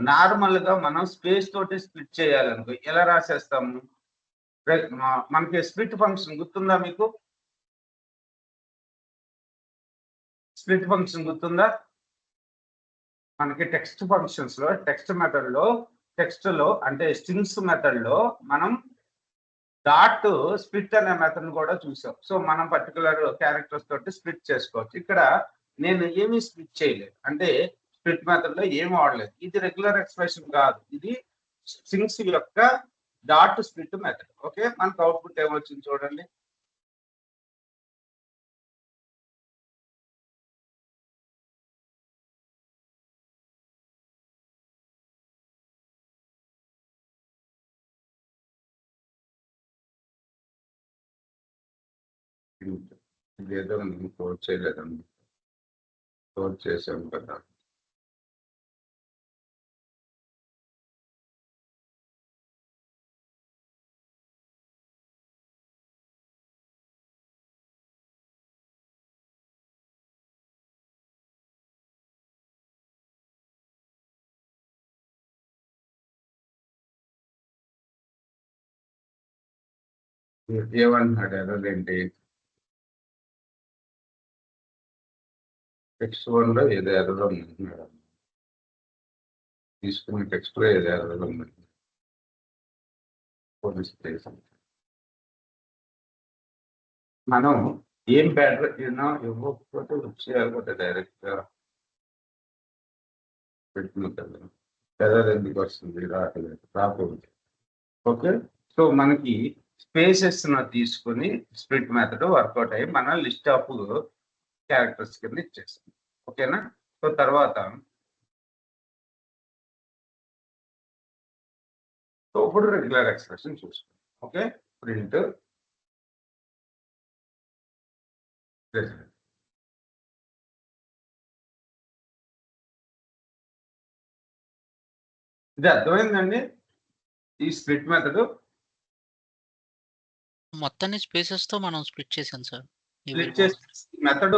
నార్మల్ గా మనం స్పేస్ తోటి స్ప్లిట్ చేయాలనుకో ఎలా రాసేస్తాము? మనకి స్ప్లిట్ ఫంక్షన్ గుర్తుందా మీకు? స్ప్లిట్ ఫంక్షన్ గుర్తుందా? మనకి టెక్స్ట్ ఫంక్షన్స్ లో టెక్స్ట్ లో అంటే స్ట్రింగ్స్ మెథడ్ లో మనం డాట్ స్ప్లిట్ అనే మెథడ్ కూడా చూసాం. సో మనం పర్టికులర్ క్యారెక్టర్స్ తోటి స్ప్లిట్ చేసుకోవచ్చు. ఇక్కడ నేను ఏమీ స్ప్లిట్ చేయలేదు. అంటే స్ప్లిట్ మెథడ్ లో ఏమి వాడలేదు. ఇది రెగ్యులర్ ఎక్స్ప్రెషన్ కాదు. ఇది స్ట్రింగ్స్ యొక్క డాట్ స్ప్లిట్ మెథడ్. ఓకే. మనకు అవుట్పుట్ ఏమొచ్చింది చూడండి. ఇదేదో నేను కోడ్ చేయలేదండి. కోడ్ చేసాం కదా. ఏమంటున్నాడు ఎర్రర్ ఏంటి? టెక్స్ట్ 1 లో ఏదో ఎర్రర్ ఉందంటున్నాడు. తీసుకున్న టెక్స్ట్ లో ఏదో ఎర్రర్ ఉంది. పోలీస్ స్టేషన్ మనం ఏం బ్యాటర్ ఇవ్వకపోతే వచ్చేయాలి డైరెక్ట్ గా పెట్టుకున్న కదా. ఎర్రర్ ఎందుకు వస్తుంది? రాకూడదు. ఓకే, సో మనకి స్పేసెస్ తీసుకుని స్ప్లిట్ మెథడ్ వర్కౌట్ అయ్యి మన లిస్ట్ ఆఫ్ క్యారెక్టర్స్ కింద ఇచ్చేస్తాం. ఓకేనా? సో తర్వాత సో ఇప్పుడు రెగ్యులర్ ఎక్స్ప్రెషన్ చూసుకోండి. ఓకే, ప్రింట్ ఇది అర్థమైందండి ఈ స్ప్లిట్ మెథడ్. మొత్తాన్ని స్పేసెస్ తో మనం స్ప్లిట్ చేసాం సార్. స్ప్లిట్ చేసే మెథడ్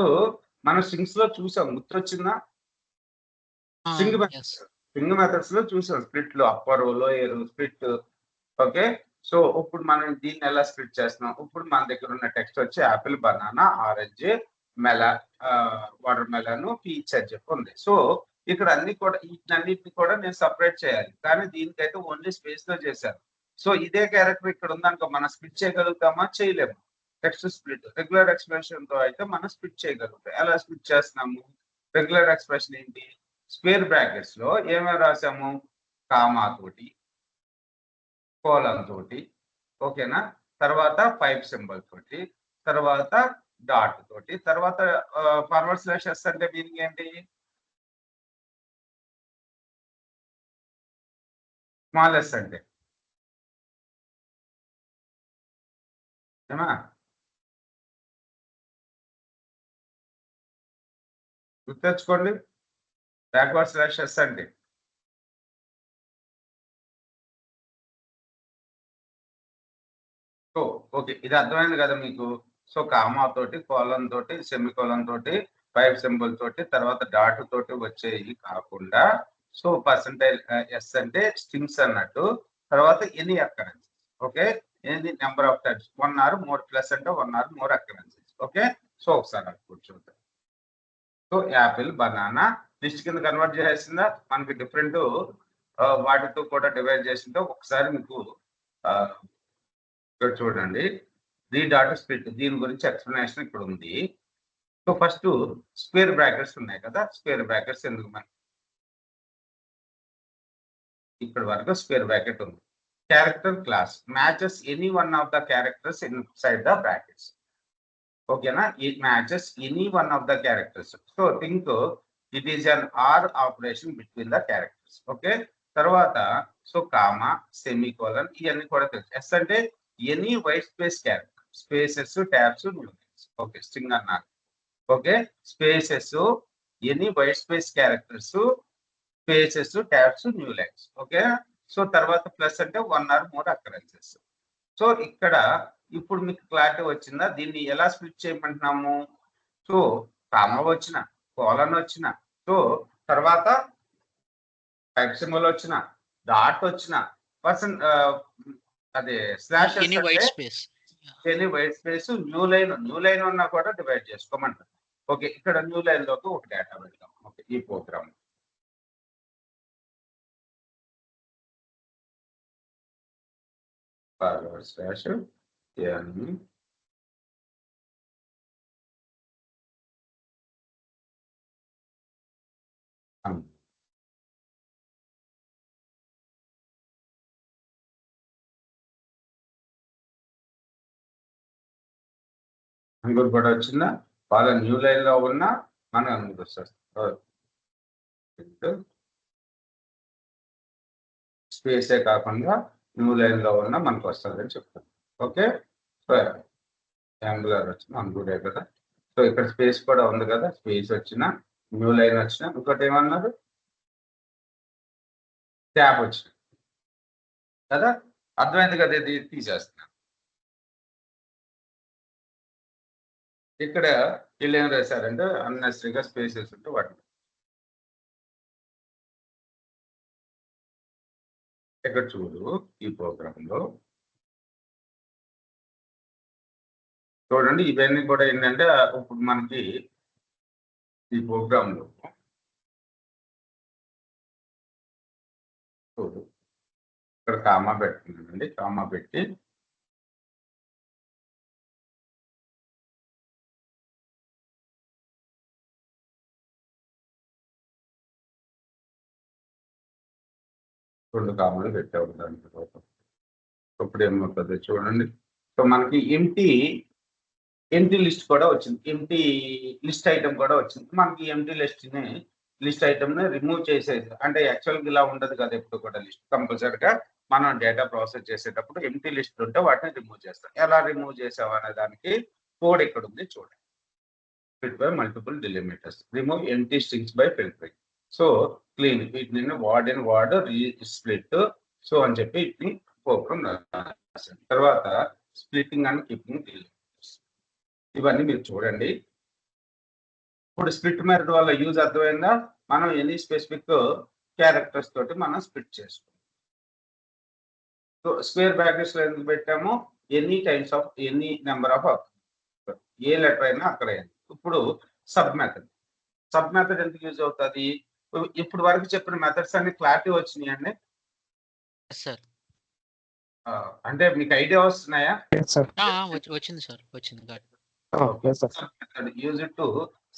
మనం స్ట్రింగ్స్ లో చూసాం, గుర్తొచ్చిందా? స్ట్రింగ్ మెథడ్స్ లో చూసాం, స్ప్లిట్ లో upper lower split. Okay, so ఇప్పుడు మనం దీన్ని ఎలా స్ప్లిట్ చేస్తున్నాం? ఇప్పుడు మన దగ్గర ఉన్న టెక్స్ట్ వచ్చి Apple, banana, orange, water melon, peach అని చెప్పి ఉంది. సో ఇక్కడ అన్ని కూడా వీటన్నిటిని కూడా నేను సపరేట్ చేయాలి, కానీ దీనికైతే ఓన్లీ స్పేస్ లో చేశాను. సో ఇదే క్యారెక్టర్ ఇక్కడ ఉందనుకో మనం స్ప్లిట్ చేయగలుగుతామా? చేయలేము. టెక్స్ట్ స్ప్లిట్ రెగ్యులర్ ఎక్స్ప్రెషన్ తో అయితే మనం స్ప్లిట్ చేయగలుగుతాం. ఎలా స్ప్లిట్ చేస్తున్నాము? రెగ్యులర్ ఎక్స్ప్రెషన్ ఏంటి? స్క్వేర్ బ్రాకెట్స్ లో ఏమేమి రాసాము? కామా తోటి, కోలన్ తోటి, ఓకేనా, తర్వాత పైప్ సింబల్ తోటి, తర్వాత డాట్ తోటి, తర్వాత ఫార్వర్డ్ స్లాష్ ఎస్ అంటే మీనింగ్ ఏంటి? స్మాల్ ఎస్ అంటే ఏమా గుర్తెచ్చుకోండి, బ్యాక్వర్డ్ స్లాష్ ఎస్ అంటే సో ఓకే, ఇది అర్థమైంది కదా మీకు? సో కామా తోటి, కోలన్ తోటి, సెమికోలన్ తోటి, పైప్ సింబల్ తోటి, తర్వాత డాట్ తోటి వచ్చేవి కాకుండా సో పర్సంటైల్ ఎస్ అంటే స్ట్రింగ్స్ అన్నట్టు, తర్వాత any occurrences. Okay, any number of times, 1 or more plus అంటే 1 or more occurrences. Okay, so ఒకసారి అది కూర్చోద్దాం. సో యాపిల్, బనానా లిస్ట్ కింద కన్వర్ట్ చేసేసిందా? మనకి డిఫరెంట్ వాటితో కూడా డివైడ్ చేసిందో ఒకసారి మీకు ఇక్కడ చూడండి. డాట్ స్ప్లిట్ దీని గురించి ఎక్స్ప్లెనేషన్ ఇక్కడ ఉంది. సో ఫస్ట్ స్క్వేర్ బ్రాకెట్స్ ఉన్నాయి కదా, స్క్వేర్ బ్రాకెట్స్ ఎందుకు మనకి ఇక్కడ వరకు స్క్వేర్ బ్రాకెట్ ఉంది. Character class matches any one of the characters inside the brackets. ఓకేనా? It matches any one of the characters. So think it is an or operation between the characters. Okay, తర్వాత so comma, semicolon ఇవన్నీ కూడా తెలుసు. S అంటే any white space character, spaces, tabs, okay string అన్నారు. Okay, spaces, any white space characters, spaces, tabs, new lines. Okay, so తర్వాత plus అంటే 1 or more అక్కరెన్సెస్. So ఇక్కడ ఇప్పుడు మీకు క్లారిటీ వచ్చిందా? దీన్ని ఎలా స్ప్లిట్ చేయమంటున్నాము? సో కామా వచ్చిన, కోలన్ వచ్చిన, సో తర్వాత టైప్ సింబల్ వచ్చిన, డాట్ వచ్చిన, పర్సన్ అదే slash any white space, any white space, new line ఉన్నా కూడా డివైడ్ చేసుకోమంటారు. ఓకే, ఇక్కడ న్యూ లైన్ లోకి ఒక డేటా పెడతాం. ఓకే, ఈ ప్రోగ్రామ్ ఫార్వర్డ్ స్లాష్ అంగులు కూడా వచ్చిందా? వాళ్ళ న్యూ లైన్ లో ఉన్న మన అంగులు వస్తుంది. స్పేసే కాకుండా న్యూ లైన్ లో ఉన్న మనకు వస్తుంది అని చెప్తాను. ఓకే, సో యాంగులర్ వచ్చిన అంగుడే కదా. సో ఇక్కడ స్పేస్ కూడా ఉంది కదా, స్పేస్ వచ్చిన, న్యూ లైన్ వచ్చిన, ఇంకోటి ఏమన్నారు? ట్యాబ్ వచ్చిన కదా. అర్థమైంది కదా? ఇది తీసేస్తున్నాను. ఇక్కడ వీళ్ళు ఏం రాశారంటే అన్నెసరీగా స్పేసెస్ ఉంటే వాటి ఇక్కడ చూడు, ఈ ప్రోగ్రామ్ లో చూడండి ఇవన్నీ కూడా ఏంటంటే ఇప్పుడు మనకి ఈ ప్రోగ్రామ్ లో చూడు, ఇక్కడ కామా పెట్టుకున్నానండి, కామా పెట్టి రెండు కామాలు పెట్టాము దాని తర్వాత. ఇప్పుడు ఏమవుతుంది చూడండి. సో మనకి ఎంటీ లిస్ట్ కూడా వచ్చింది, ఎంటీ లిస్ట్ ఐటమ్ కూడా వచ్చింది. మనకి ఎంటీ లిస్ట్ ఐటమ్ ని రిమూవ్ చేసేది అంటే యాక్చువల్గా ఇలా ఉండదు కదా, ఎప్పుడు కూడా లిస్ట్ కంపల్సరిగా మనం డేటా ప్రాసెస్ చేసేటప్పుడు ఎంటీ లిస్ట్ ఉంటే వాటిని రిమూవ్ చేస్తాం. ఎలా రిమూవ్ చేసాం అనే దానికి కోడ్ ఇక్కడ ఉంది చూడండి. Fit by multiple delimiters, remove empty strings by filtering. So clean వీటిని వార్డ్ స్ప్లిట్ సో అని చెప్పి వీటిని ప్రోగ్రామ్ రాశాను. తర్వాత స్ప్లిట్టింగ్ అండ్ కీపింగ్ డిలిమిటర్స్ ఇవన్నీ మీరు చూడండి. ఇప్పుడు స్ప్లిట్ మెథడ్ వల్ల యూజ్ అర్థమైందా? మనం ఎనీ స్పెసిఫిక్ క్యారెక్టర్స్ తోటి మనం స్ప్లిట్ చేసుకుంటాం. సో స్క్వేర్ బ్రాకెట్స్ లో ఎందుకు పెట్టాము? Any times of any number of A letter అయినా అక్కడ. ఇప్పుడు సబ్ మెథడ్ ఎందుకు యూజ్ అవుతుంది? ఇప్పుడు వరకు చెప్పిన మెథడ్స్ అన్ని క్లారిటీ వచ్చినాయి అండి. సార్ అంటే మీకు ఐడియా వస్తున్నాయా? వచ్చింది సార్, వచ్చింది. Use it to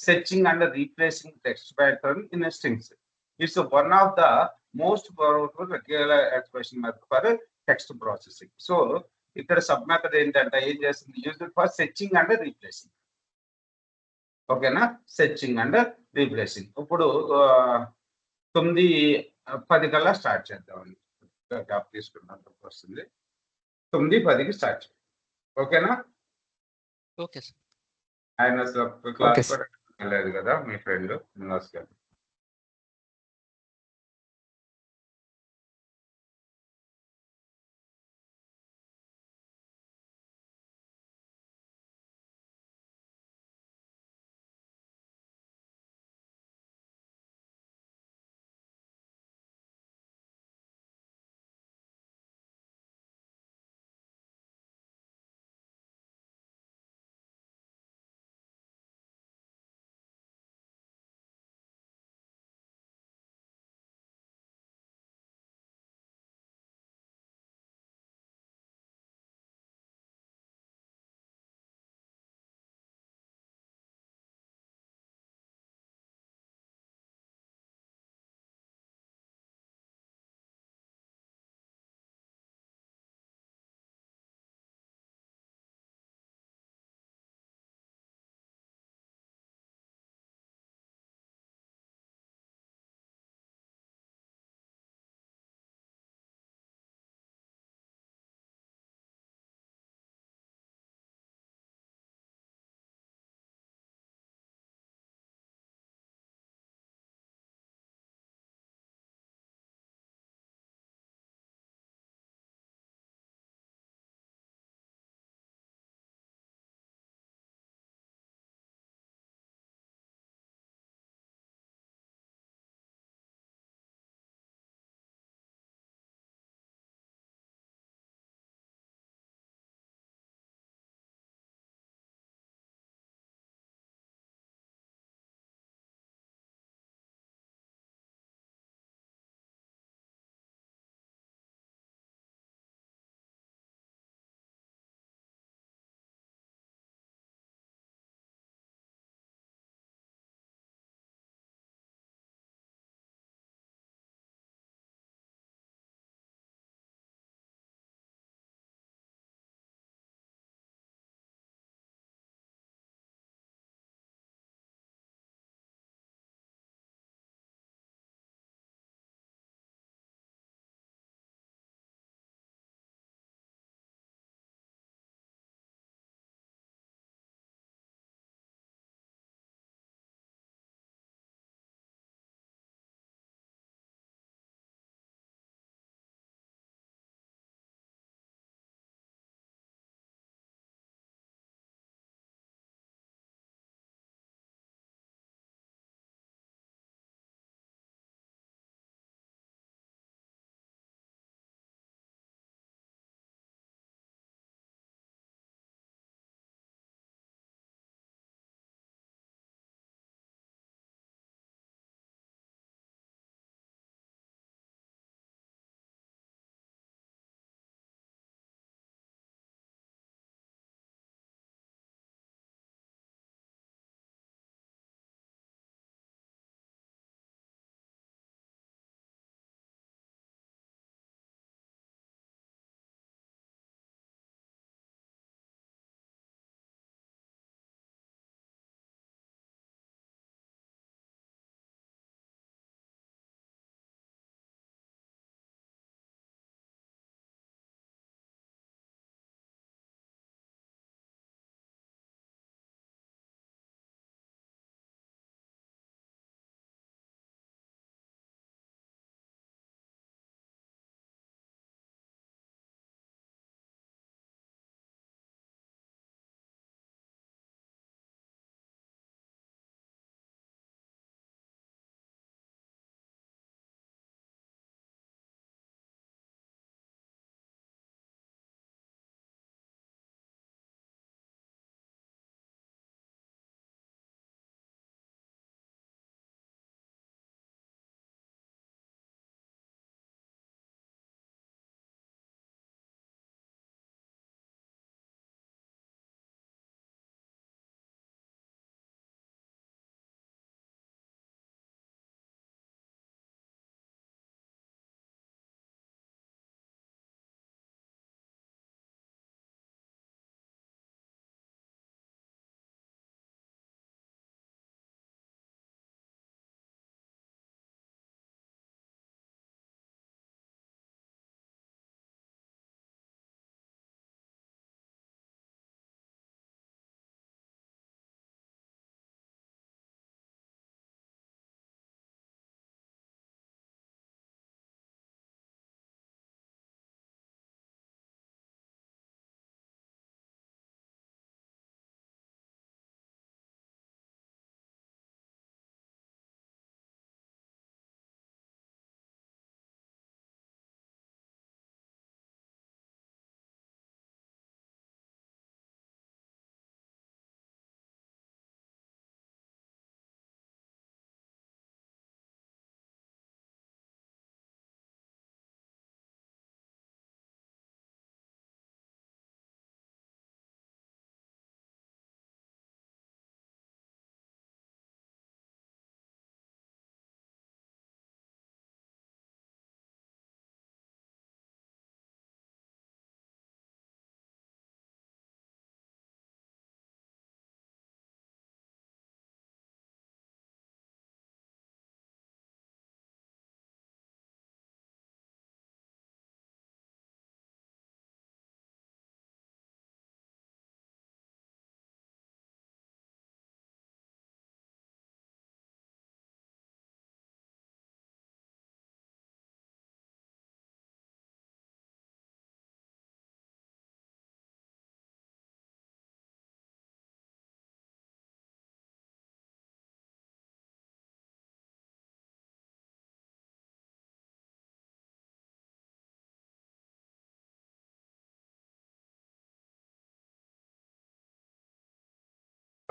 searching and replacing text pattern in a strings. It's one of the most powerful regular expression method for text processing. So ఇక్కడ సబ్ మెథడ్ ఏంటంటే ఏం చేస్తుంది? Use it for searching and replacing. ఓకేనా? Searching and replacing. ఇప్పుడు 9:10 కల్లా start చేద్దామండి. Top తీసుకున్నంత వస్తుంది. 9:10కి start చేద్దాం. ఓకేనా? Okay sir. ఆయన క్లాస్ కూడా వెళ్ళలేదు కదా మీ ఫ్రెండ్ నమస్కారం.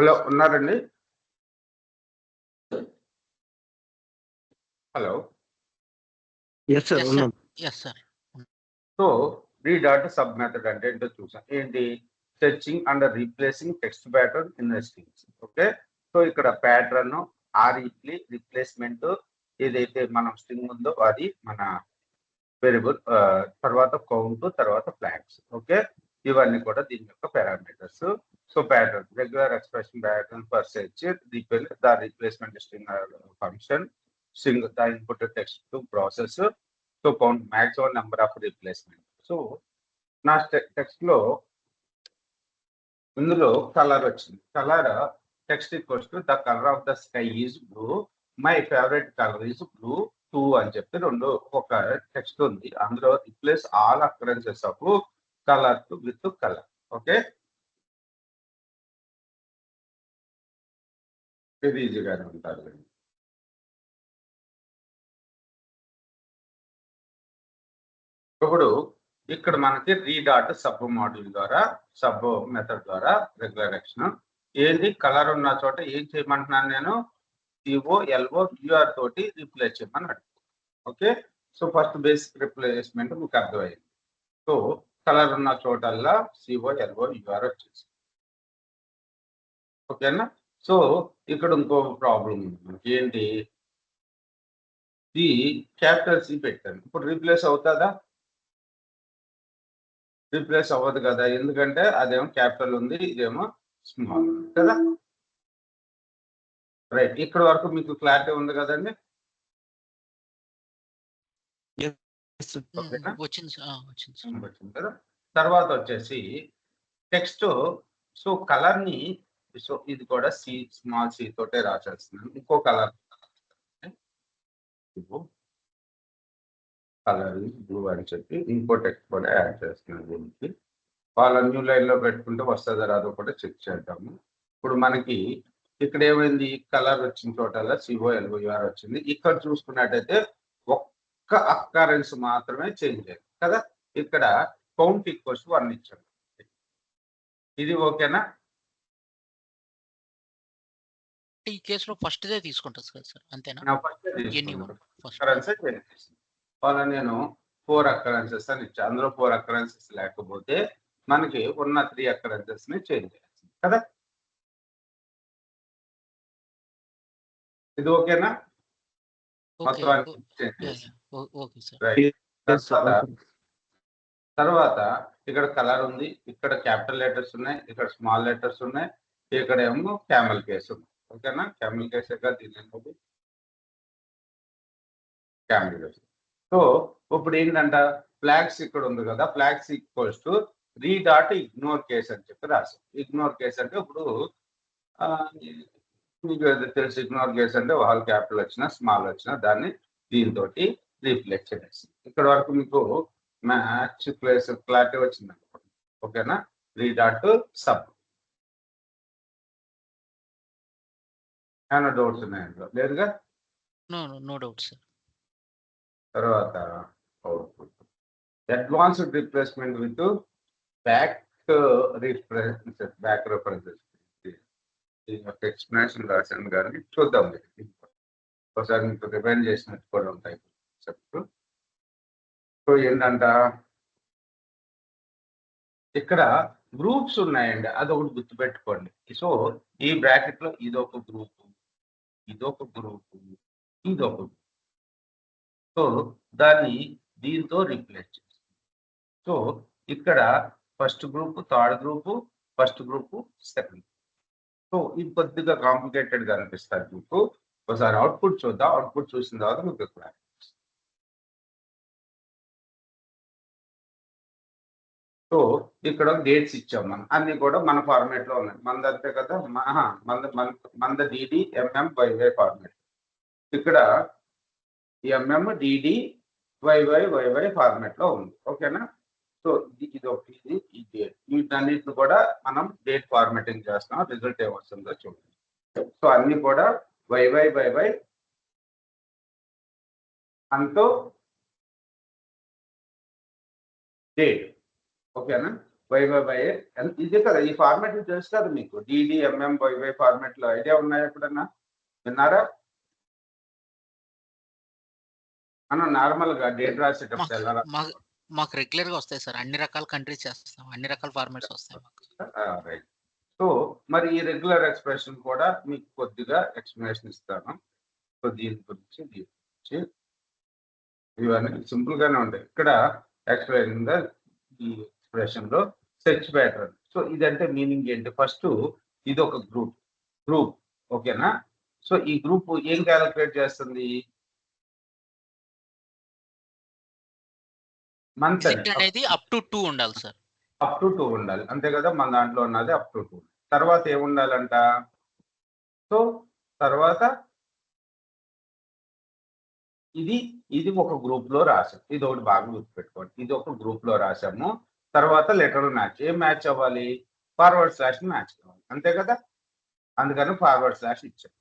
హలో ఉన్నారండి? హలో. ఎస్ సార్ ఎస్ ఉన్నాం. Sir yes sir so re dot sub method అంటే ఏంటో చూసాం. ఏంటి? Searching and replacing text pattern in strings. Okay. So ఇక్కడ ప్యాటర్న్ రీప్లేస్మెంట్ ఏదైతే మనం స్ట్రింగ్ ఉందో అది మన వేరియబుల్, తర్వాత కౌంట్, తర్వాత ఫ్లాగ్స్. ఓకే. ఇవన్నీ కూడా దీని యొక్క parameters. So pattern regular expression pattern for search the replacement string function string the input text to process. So count maximum number of replacement. So నా టెక్స్ట్ లో ఇందులో కలర్ వచ్చింది. Colour text equals to the colour of the sky is blue, my favourite colour is blue 2 అని చెప్పి రెండు ఒక text ఉంది. అందులో replace all occurrences of colour with colour. Okay. ఇది ఈజీగానే ఉంటారు. ఇప్పుడు ఇక్కడ మనకి రీడాట్ సబ్ మాడ్యూల్ ద్వారా సబ్ మెథడ్ ద్వారా రెగ్యులర్ యాక్షన్ ఏంటి? కలర్ ఉన్న చోట ఏం చేయమంటున్నాను నేను? సిఓ ఎల్ఓ యూఆర్ తోటి రీప్లేస్ చేయమని అడుగుతాను. Okay. So first basic replacement మీకు అర్థమైంది. సో కలర్ ఉన్న చోటల్లా సిఓ ఎల్ఓ యూఆర్ వచ్చేసి. ఓకేనా? సో ఇక్కడ ఇంకో ప్రాబ్లం ఉంది మనకి. ఏంటి? ఈ క్యాపిటల్ సి పెట్టాను. ఇప్పుడు రీప్లేస్ అవుతుందా? రీప్లేస్ అవ్వదు కదా. ఎందుకంటే అదేమో క్యాపిటల్ ఉంది, ఇదేమో స్మాల్ కదా. రైట్. ఇక్కడ వరకు మీకు క్లారిటీ ఉంది కదండి? వచ్చింది సార్. వచ్చింది కదా. తర్వాత వచ్చేసి టెక్స్ట్. సో కలర్ ని, సో ఇది కూడా సి స్మాల్ సి తోటే రాసేస్తున్నాను. ఇంకో కలర్ కలర్ బ్లూ అని చెప్పి ఇంకో టెక్స్ట్ కూడా యాడ్ చేస్తున్నాను. దీనికి వాళ్ళ న్యూ లైన్ లో పెట్టుకుంటే వస్తుందో రాదో కూడా చెక్ చేద్దాము. ఇప్పుడు మనకి ఇక్కడ ఏమైంది? కలర్ వచ్చిన చోటల్లా సిఓ ఎల్ఓఆర్ వచ్చింది. ఇక్కడ చూసుకున్నట్టయితే ఒక్క అక్కరెన్స్ మాత్రమే చేంజ్ అయ్యింది కదా. ఇక్కడ కౌంట్ ఈక్వల్స్ 1 ఇచ్చాడు. ఇది ఓకేనా? ఈ కేసులో ఫస్ట్ దే తీసుకుంటారు కదా సార్, అంతేనా? వాళ్ళ నేను 4 అక్కరెన్సెస్ అని ఇచ్చా. అందులో 4 అక్కరెన్సెస్ లేకపోతే మనకి ఉన్న 3 అక్కరెన్సెస్ ని చేంజ్ చేయాల్సింది కదా. ఇది ఓకేనా? తర్వాత ఇక్కడ కలర్ ఉంది, ఇక్కడ క్యాపిటల్ లెటర్స్ ఉన్నాయి, ఇక్కడ స్మాల్ లెటర్స్ ఉన్నాయి, ఇక్కడ ఏమో క్యామెల్ కేస్ ఉంది. ఓకేనా? క్యామెల్ కేస్ దీని క్యామెల్ కేస్. సో ఇప్పుడు ఏంటంట? ఫ్లాగ్స్ ఇక్కడ ఉంది కదా. Flags equals to re dot ignore case అని చెప్పి రాసాం. ఇగ్నోర్ కేస్ అంటే ఇప్పుడు మీకు తెలుసు, ఇగ్నోర్ కేస్ అంటే ఆల్ క్యాపిటల్ వచ్చినా స్మాల్ వచ్చినా దాన్ని దీంతో రీప్లేస్ చేసి. ఇక్కడ వరకు మీకు మ్యాచ్ ప్లేస్ క్లారిటీ వచ్చింది అనుకోండి. ఓకేనా? రీడాట్ సబ్. ఏమైనా డౌట్స్ ఉన్నాయి అందులో? లేదుగా? No doubt sir. తర్వాత output advanced replacement with back references. Explanation రాశాను కానీ చూద్దాం. ఒకసారి మీకు రివైండ్ చేసినట్టు కూడా ఉంటాయి చెప్తూ. సో ఏంటంట, ఇక్కడ గ్రూప్స్ ఉన్నాయండి, అదొకటి గుర్తుపెట్టుకోండి. సో ఈ బ్రాకెట్ లో ఇదొక గ్రూపు, ఇదొక గ్రూపు, ఇదొక గ్రూప్. సో దాన్ని దీంతో రీప్లేస్ చేస్తాం. సో ఇక్కడ first group, third group, first group, second. So ఇది కొద్దిగా కాంప్లికేటెడ్ గా అనిపిస్తారు మీకు. ఒకసారి అవుట్పుట్ చూద్దాం. అవుట్పుట్ చూసిన తర్వాత మీకు క్లారిటీ. సో ఇక్కడ డేట్స్ ఇచ్చాం మనం, అన్ని కూడా మన ఫార్మేట్ లో ఉన్నాయి. మనది అంతే కదా, మన డిడి ఎంఎం వైవై ఫార్మేట్. ఇక్కడ ఎంఎం డిడి వైవై ఫార్మేట్ లో ఉంది. ఓకేనా? సో ఇది ఒకటి, ఈ డేట్, వీటన్నిటిని కూడా మనం డేట్ ఫార్మాటింగ్ చేస్తాం. రిజల్ట్ ఏమొస్తుందో చూడండి. సో అన్ని కూడా వైవై అంతో డేట్. ఓకేనా? YY ఇదే కదా, ఈ ఫార్మాట్ తెలుసు కదా మీకు, DDMM YY ఫార్మాట్ లో ఐడియా ఉన్నాయా ఎప్పుడన్నా, విన్నారా? మనం నార్మల్ గా డేట్ రాసేటప్పుడు ఎలా మాకు రెగ్యులర్ గా వస్తాయి సార్, అన్ని రకాల కంట్రీస్ చేస్తాం, అన్ని రకాల ఫార్మాట్స్ వస్తాయి మాకు. రైట్. సో మరి ఈ రెగ్యులర్ ఎక్స్ప్రెషన్ కూడా మీకు కొద్దిగా ఎక్స్ప్లెనేషన్ ఇస్తాను. సో దీని గురించి ఇవన్నీ సింపుల్ గానే ఉంటాయి. ఇక్కడ ఎక్స్ప్లెయిన్ ఈ ఎక్స్ప్రెషన్ లో సెర్చ్ ప్యాటర్న్. సో ఇదంటే మీనింగ్ ఏంటి? ఫస్ట్ ఇది ఒక గ్రూప్ ఓకేనా. సో ఈ గ్రూప్ ఏం క్యాలిక్యులేట్ చేస్తుంది? మంత్ అనేది అప్ టు 2 ఉండాలి సార్. అప్ టు 2 ఉండాలి, అంతే కదా. మన దాంట్లో ఉన్నది అప్ టు 2. తర్వాత ఏముండాలంట? సో తర్వాత ఇది ఒక గ్రూప్ లో రాసాం. ఇది ఒకటి బాగా గుర్తుపెట్టుకోండి, ఇది ఒక గ్రూప్ లో రాసాము. తర్వాత లెటర్ మ్యాచ్, ఏం మ్యాచ్ అవ్వాలి? ఫార్వర్డ్ స్లాష్ మ్యాచ్ కావాలి, అంతే కదా. అందుకని ఫార్వర్డ్ స్లాష్ ఇచ్చాం.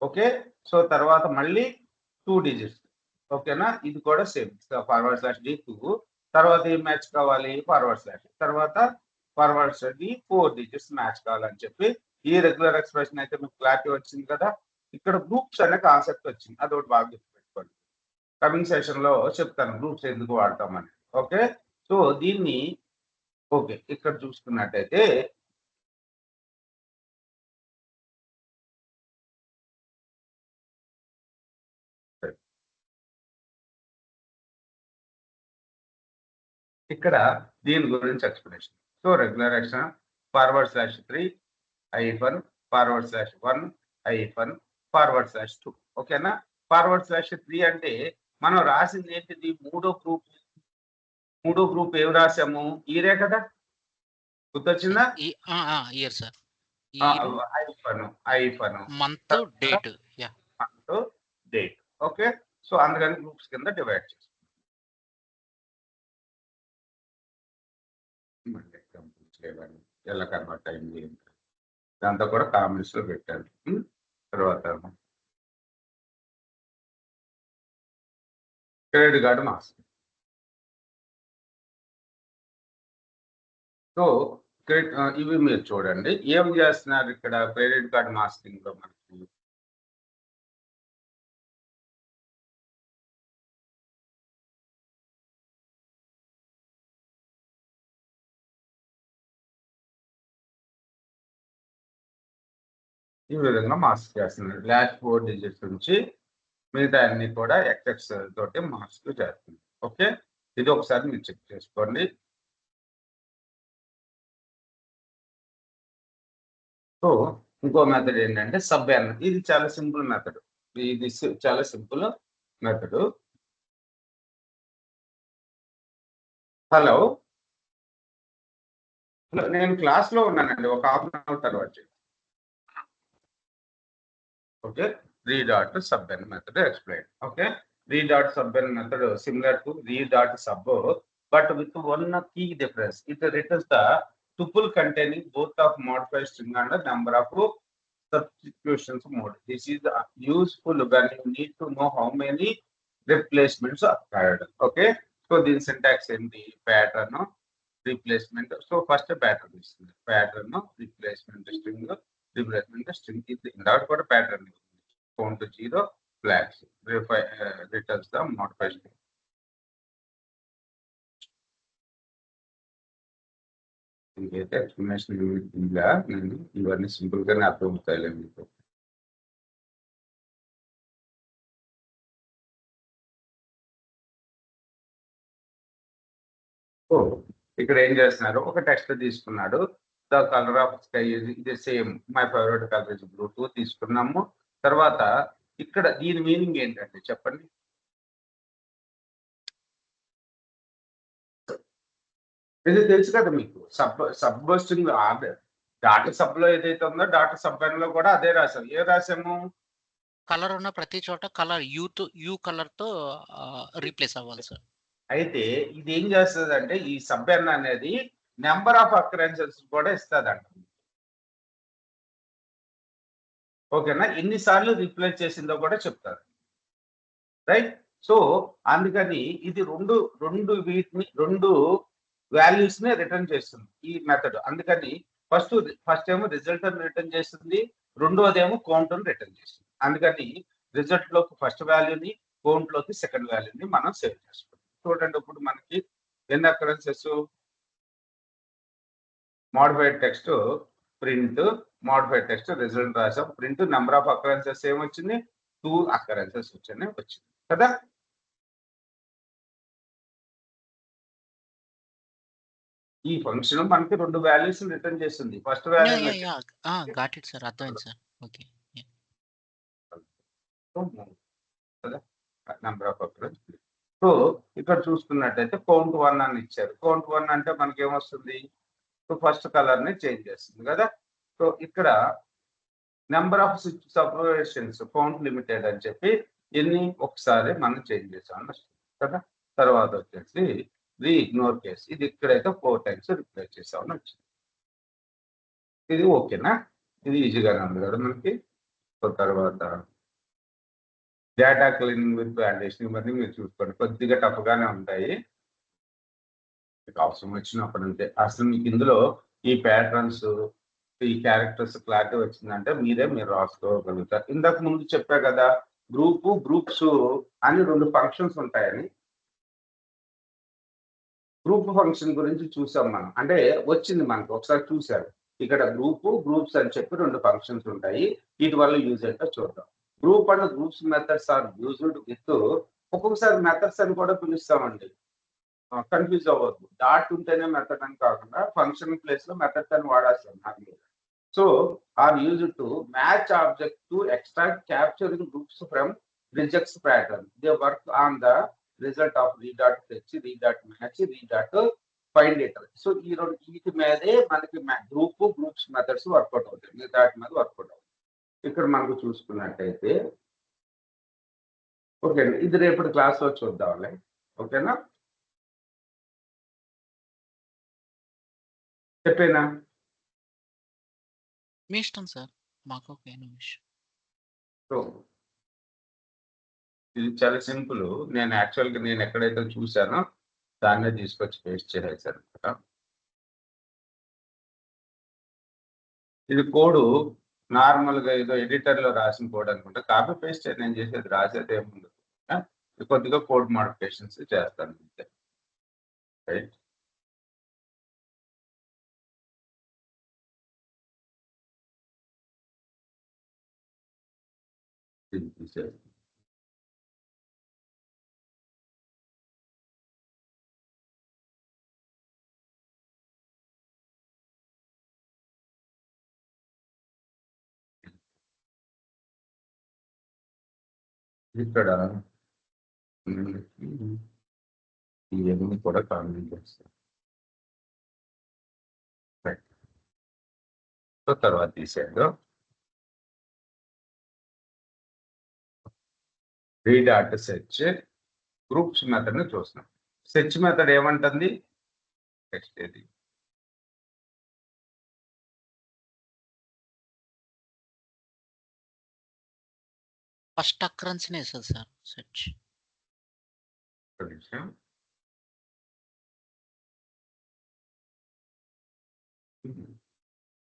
ఓకే. సో తర్వాత మళ్ళీ 2 డిజిట్స్ ఓకేనా. ఇది కూడా సేమ్, ఫార్వర్డ్ స్లాష్ D2. తర్వాత ఏం మ్యాచ్ కావాలి? Forward slash. తర్వాత ఫార్వర్డ్ స్లాష్ 4 డిజిట్స్ మ్యాచ్ కావాలని చెప్పి ఈ రెగ్యులర్ ఎక్స్ప్రెషన్ అయితే మీకు క్లారిటీ వచ్చింది కదా. ఇక్కడ గ్రూప్స్ అనే కాన్సెప్ట్ వచ్చింది, అదొకటి బాగా గుర్తుపెట్టుకోండి. కమింగ్ సెషన్ లో చెప్తాను గ్రూప్స్ ఎందుకు వాడతామని. ఓకే. సో దీన్ని ఓకే ఇక్కడ చూసుకున్నట్టయితే ఇక్కడ దీని గురించి explanation. So regular expression forward slash 3 -, forward slash 1 -, forward slash 2 ఓకేనా. ఫార్వర్డ్ స్లాష్ 3 అంటే మనం రాసింది ఏంటిది? మూడో గ్రూప్ ఏం రాసాము? ఈరే కదా, గుర్తొచ్చిందా? Year sir, month date. Okay. So అందుకని గ్రూప్స్ కింద డివైడ్ చేస్తాం. ఎలా కన్వర్ట్ అయింది దాంతో కూడా కామెంట్స్ లో పెట్టాను. తర్వాత క్రెడిట్ కార్డు మార్క్స్. సో ఇవి మీరు చూడండి ఏం చేస్తున్నారు ఇక్కడ క్రెడిట్ కార్డు మాస్కింగ్ లో. మనకి ఈ విధంగా మార్క్స్ చేస్తున్నారు. లాస్ట్ 4 డిజిట్స్ నుంచి మిగతా అన్ని కూడా ఎక్సెక్స్ తోటి మార్క్స్ చేస్తుంది. ఓకే. ఇది ఒకసారి మీరు చెక్ చేసుకోండి. సో ఇంకో మెథడ్ ఏంటంటే సబ్ ఎన్. ఇది చాలా సింపుల్ మెథడ్. ఇది చాలా సింపుల్ మెథడ్. హలో, నేను క్లాస్ లో ఉన్నానండి, ఒక ½ అవర్ తర్వాత. Okay. re.sub method explained. Okay. re.sub method similar to re.sub, but with one key difference. It returns the tuple containing both of modified string and the number of substitutions mode. This is useful when you need to know how many replacements occurred. Okay. So this syntax in the pattern replacement. So first pattern is pattern replacement string. Replacement string is in that for pattern count to 0 flags returns the modified string. ఇంకైతే explanation ఇలా నేను ఇవన్నీ simple గానే అర్థమవుతాయి మీకు. So ఇక్కడ ఏం చేస్తున్నారు? ఒక టెక్స్ట్ తీసుకున్నాడు. ద కలర్ ఆఫ్ స్కై ఇది same, my favourite colour is blue 2 తీసుకున్నాము. తర్వాత ఇక్కడ దీని మీనింగ్ ఏంటంటే చెప్పండి. ఇది తెలుసు కదా మీకు. సబ్ స్ట్రింగ్ డాటా సబ్ లో ఏదైతే ఉందో డాటా సబ్ లో కూడా అదే రాసాము. ఏ రాసాము? కలర్ ఉన్న ప్రతి చోట కలర్ యూ కలర్ తో రీప్లేస్ అవ్వాలి సార్. అయితే ఇది ఏం చేస్తుంది అంటే ఈ సబ్ ఎన్ అనేది నెంబర్ ఆఫ్ అకరెన్సెస్ కూడా ఇస్తుందంట. ఓకేనా. ఎన్నిసార్లు రీప్లేస్ చేసిందో కూడా చెప్తారు. రైట్. సో అందుకని ఇది రెండు వాల్యూస్ ని రిటర్న్ చేస్తుంది ఈ మెథడ్. అందుకని ఫస్ట్ ఏమో రిజల్ట్ అని రిటర్న్ చేస్తుంది, రెండోదేమో కౌంట్ అని రిటర్న్ చేస్తుంది. అందుకని రిజల్ట్ లోకి ఫస్ట్ వాల్యూని, కౌంట్ లోకి సెకండ్ వాల్యూని మనం సేవ్ చేసుకుంటాం. చూడండి ఇప్పుడు మనకి ఎన్ని occurrences, modified text print, modified text result రాసాం. ప్రింట్ నెంబర్ ఆఫ్ అకరెన్సెస్ ఏమొచ్చింది, 2 అకరెన్సెస్ వచ్చింది కదా. ఈ ఫంక్షన్ మనకి 2 వాల్యూస్ రిటర్న్ చేస్తుంది. First value got it sir, అర్థమైంది sir. Okay, number of occurrence. So ఇక్కడ చూసుకున్నట్టయితే కౌంట్ 1 అని ఇచ్చారు. కౌంట్ 1 అంటే మనకి ఏమొస్తుంది, సో ఫస్ట్ కలర్ ని చేంజ్ చేస్తుంది కదా. సో ఇక్కడ నెంబర్ ఆఫ్ సబ్వేషన్స్ కౌంట్ లిమిటెడ్ అని చెప్పి ఎన్ని ఒకసారి మనం చేంజ్ చేసాం కదా. తర్వాత వచ్చేసి ఇగ్నోర్ కేసు, ఇది ఇక్కడైతే 4 టైమ్స్ రిప్లేస్ చేసామని వచ్చింది. ఇది ఓకేనా, ఇది ఈజీగానే ఉంది కదా మనకి. తర్వాత డేటా క్లీనింగ్ విత్ వాలిడేషన్ ఇవన్నీ మీరు చూసుకోండి, కొద్దిగా టఫ్గానే ఉంటాయి. మీకు అవసరం వచ్చినప్పుడు అంతే. అసలు మీకు ఇందులో ఈ ప్యాటర్న్స్, ఈ క్యారెక్టర్స్ క్లారిటీ వచ్చిందంటే మీరు రాసుకోగలుగుతారు. ఇంతకు ముందు చెప్పా కదా, గ్రూప్స్ అని 2 ఫంక్షన్స్ ఉంటాయని. గ్రూప్ ఫంక్షన్ గురించి చూసాం మనం, అంటే వచ్చింది మనకు ఒకసారి చూసారు. ఇక్కడ గ్రూప్స్ అని చెప్పి 2 ఫంక్షన్స్ ఉంటాయి. వీటి వల్ల యూజ్ ఏంటో చూద్దాం. Group and groups methods are used with, ఒక్కొక్కసారి మెథడ్స్ అని కూడా పిలుస్తామండి, కన్ఫ్యూజ్ అవ్వద్దు. డాట్ ఉంటేనే మెథడ్ అని కాకుండా ఫంక్షన్ ప్లేస్ లో మెథడ్స్ అని వాడేస్తాం నార్మల్గా. So are used to match object to extract capturing groups from regex pattern. They work on the result of re fetch, re match, re find it. So ఈ 2 వీటి మీదే మనకి గ్రూప్స్ మెథడ్స్ వర్కౌట్ అవుతాయి, దాటి మీద వర్కౌట్ అవుతాయి. ఇక్కడ మనకు చూసుకున్నట్టయితే ఓకే, ఇది రేపటి క్లాస్ లో చూద్దాంలే. ఓకేనా, చెప్పేనా? మీ ఇష్టం సార్, మాకు ఓకే. సో ఇది చాలా సింపుల్. నేను యాక్చువల్గా నేను ఎక్కడైతే చూసానో దాన్నే తీసుకొచ్చి పేస్ట్ చేసేసాను కదా. ఇది కోడ్ నార్మల్గా ఏదో ఎడిటర్ లో రాసిన కోడ్ అనుకుంటా, కాపీ పేస్ట్ నేను చేసేది, రాసేది ఏముంది, కొద్దిగా కోడ్ మోడిఫికేషన్స్ చేస్తాను అంతే. రైట్, ఇక్కడ ఇవన్నీ కూడా కామెంట్ చేస్తాను. సో తర్వాత తీసేదో రీ.సెర్చ్ గ్రూప్స్ మెథడ్ ని చూస్తున్నాం. సెర్చ్ మెథడ్ ఏమంటుంది, టెక్స్ట్ ఏది, ఫస్ట్ అకరెన్స్ వేస్తుంది సార్ సెర్చ్.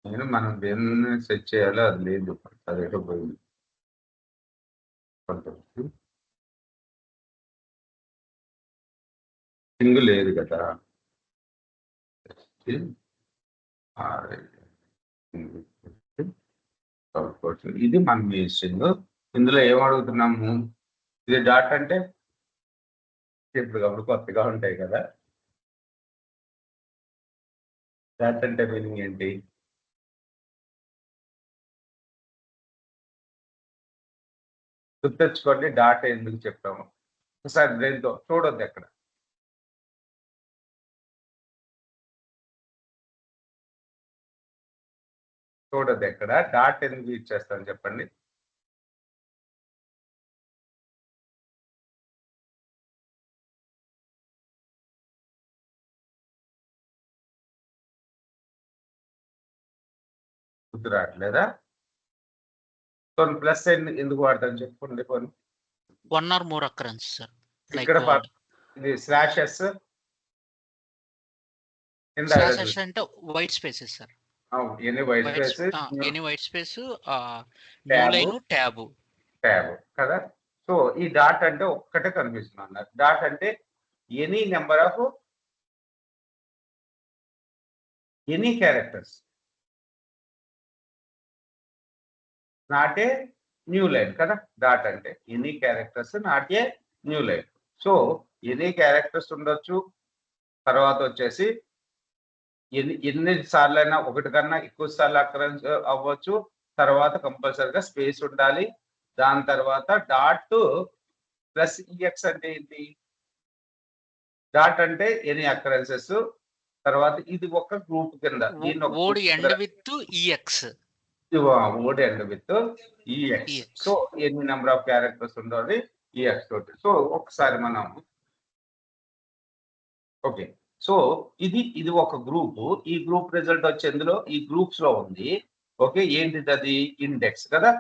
నేను మనం దేన్ని సెర్చ్ చేయాలో అది లేదు, అదేటో పోయింది. సింగ్ లేదు కదా, ఇది మన స్ట్రింగ్. ఇందులో ఏమడుగుతున్నాము, ఇది డాట్ అంటే ఇప్పుడు కొత్తగా ఉంటాయి కదా. డాట్ అంటే మీనింగ్ ఏంటి, గుర్తెచ్చుకోండి. డాట్ ఎందుకు చెప్తాము ఒకసారి బ్రెయిన్తో చూడొద్దు, ఎక్కడ చూడొద్దు, ఎక్కడ డాట్ ఎందుకు యూజ్ చేస్తాను చెప్పండి. గుర్తు రావట్లేదా? ప్లస్ ఎందుకు వాడతాను చెప్పుకోండి. కొన్ని 1 or more occurrence సార్. ఇక్కడ ఇది స్లాషెస్ స్లాష్ ఎస్ అంటే white spaces sir. Any white space any white space, new line, tab కదా. సో ఈ డాట్ అంటే ఒక్కటే కనిపిస్తుంది అన్నారు. డాట్ అంటే any number of any characters, not a new line కదా. డాట్ అంటే any characters not a new line. So any characters ఉండొచ్చు, తర్వాత వచ్చేసి ఎన్ని సార్లు అయినా ఒకటి కన్నా ఎక్కువ సార్లు అకరెన్స్ అవ్వచ్చు, తర్వాత కంపల్సరిగా స్పేస్ ఉండాలి. దాని తర్వాత డాట్ ప్లస్ ఈఎక్స్ అంటే ఏంటి? డాట్ అంటే ఎనీ అకరెన్సెస్, తర్వాత ఇది ఒక గ్రూప్ కింద word end with E X, word end with E X. So ఎన్ని నెంబర్ ఆఫ్ క్యారెక్టర్స్ ఉండాలి ఈఎక్స్ తోటి. సో ఒకసారి మనం ఓకే. సో ఇది ఒక గ్రూప్. ఈ గ్రూప్ రిజల్ట్ వచ్చి ఎందులో ఈ గ్రూప్స్ లో ఉంది. ఓకే, ఏంటిది? అది ఇండెక్స్ కదా.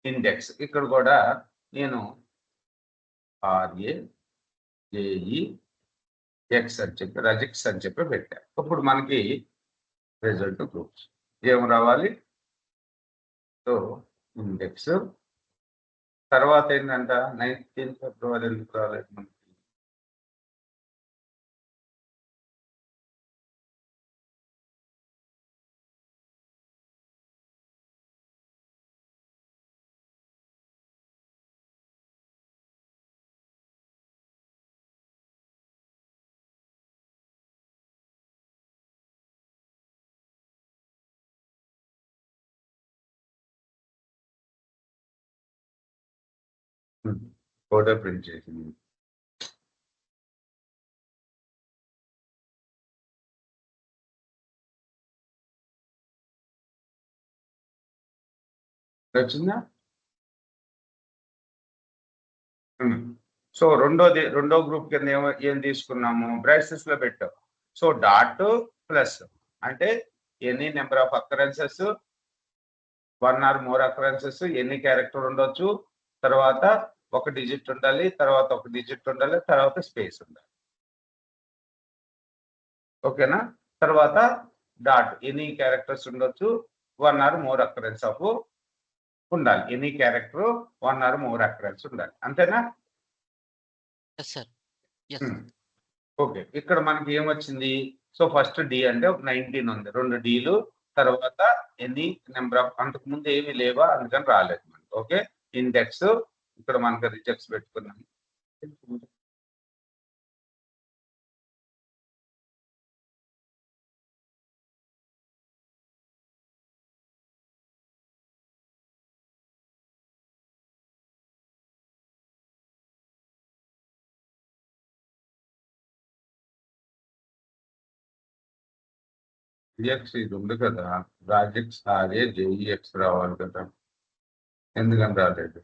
ఇండెక్స్ ఇక్కడ కూడా నేను RAJEX అని చెప్పి రజిక్స్ అని చెప్పి పెట్టా. ఇప్పుడు మనకి రిజల్ట్ గ్రూప్స్ ఏం రావాలి? సో ఇండెక్స్ తర్వాత ఏంటంట 19 ఫిబ్రవరి ఎందుకు రాలేదు మనకి? ఫోటో ప్రింట్ చేసింది. వచ్చిందా? సో రెండో గ్రూప్ కింద ఏం తీసుకున్నాము? బ్రాకెట్స్ లో పెట్టాం. సో డాట్ ప్లస్ అంటే any number of occurrences, 1 or more occurrences, ఎన్ని క్యారెక్టర్ ఉండొచ్చు, తర్వాత ఒక డిజిట్ ఉండాలి, తర్వాత ఒక డిజిట్ ఉండాలి, తర్వాత స్పేస్ ఉండాలి. ఓకేనా? తర్వాత డాట్ ఎనీ క్యారెక్టర్స్ ఉండొచ్చు, 1 or more అకరెన్స్ ఆఫ్ ఉండాలి. Any character 1 or more occurrence ఉండాలి. అంతేనా? ఓకే. ఇక్కడ మనకి ఏమొచ్చింది? సో ఫస్ట్ డి అంటే 19 ఉంది, 2 డీలు, తర్వాత ఎనీ నెంబర్ ఆఫ్, అంతకు ముందు ఏమీ లేవా అందుకని రాలేదు మనకి. ఓకే, ఇండెక్స్ ఇక్కడ మనకు రిజెక్ట్స్ పెట్టుకున్నాం. జిఎక్స్ ఇది ఉంది కదా, రాజెక్స్ అదే జేఈఎక్స్ రావాలి కదా, ఎందుకని రాలేదు?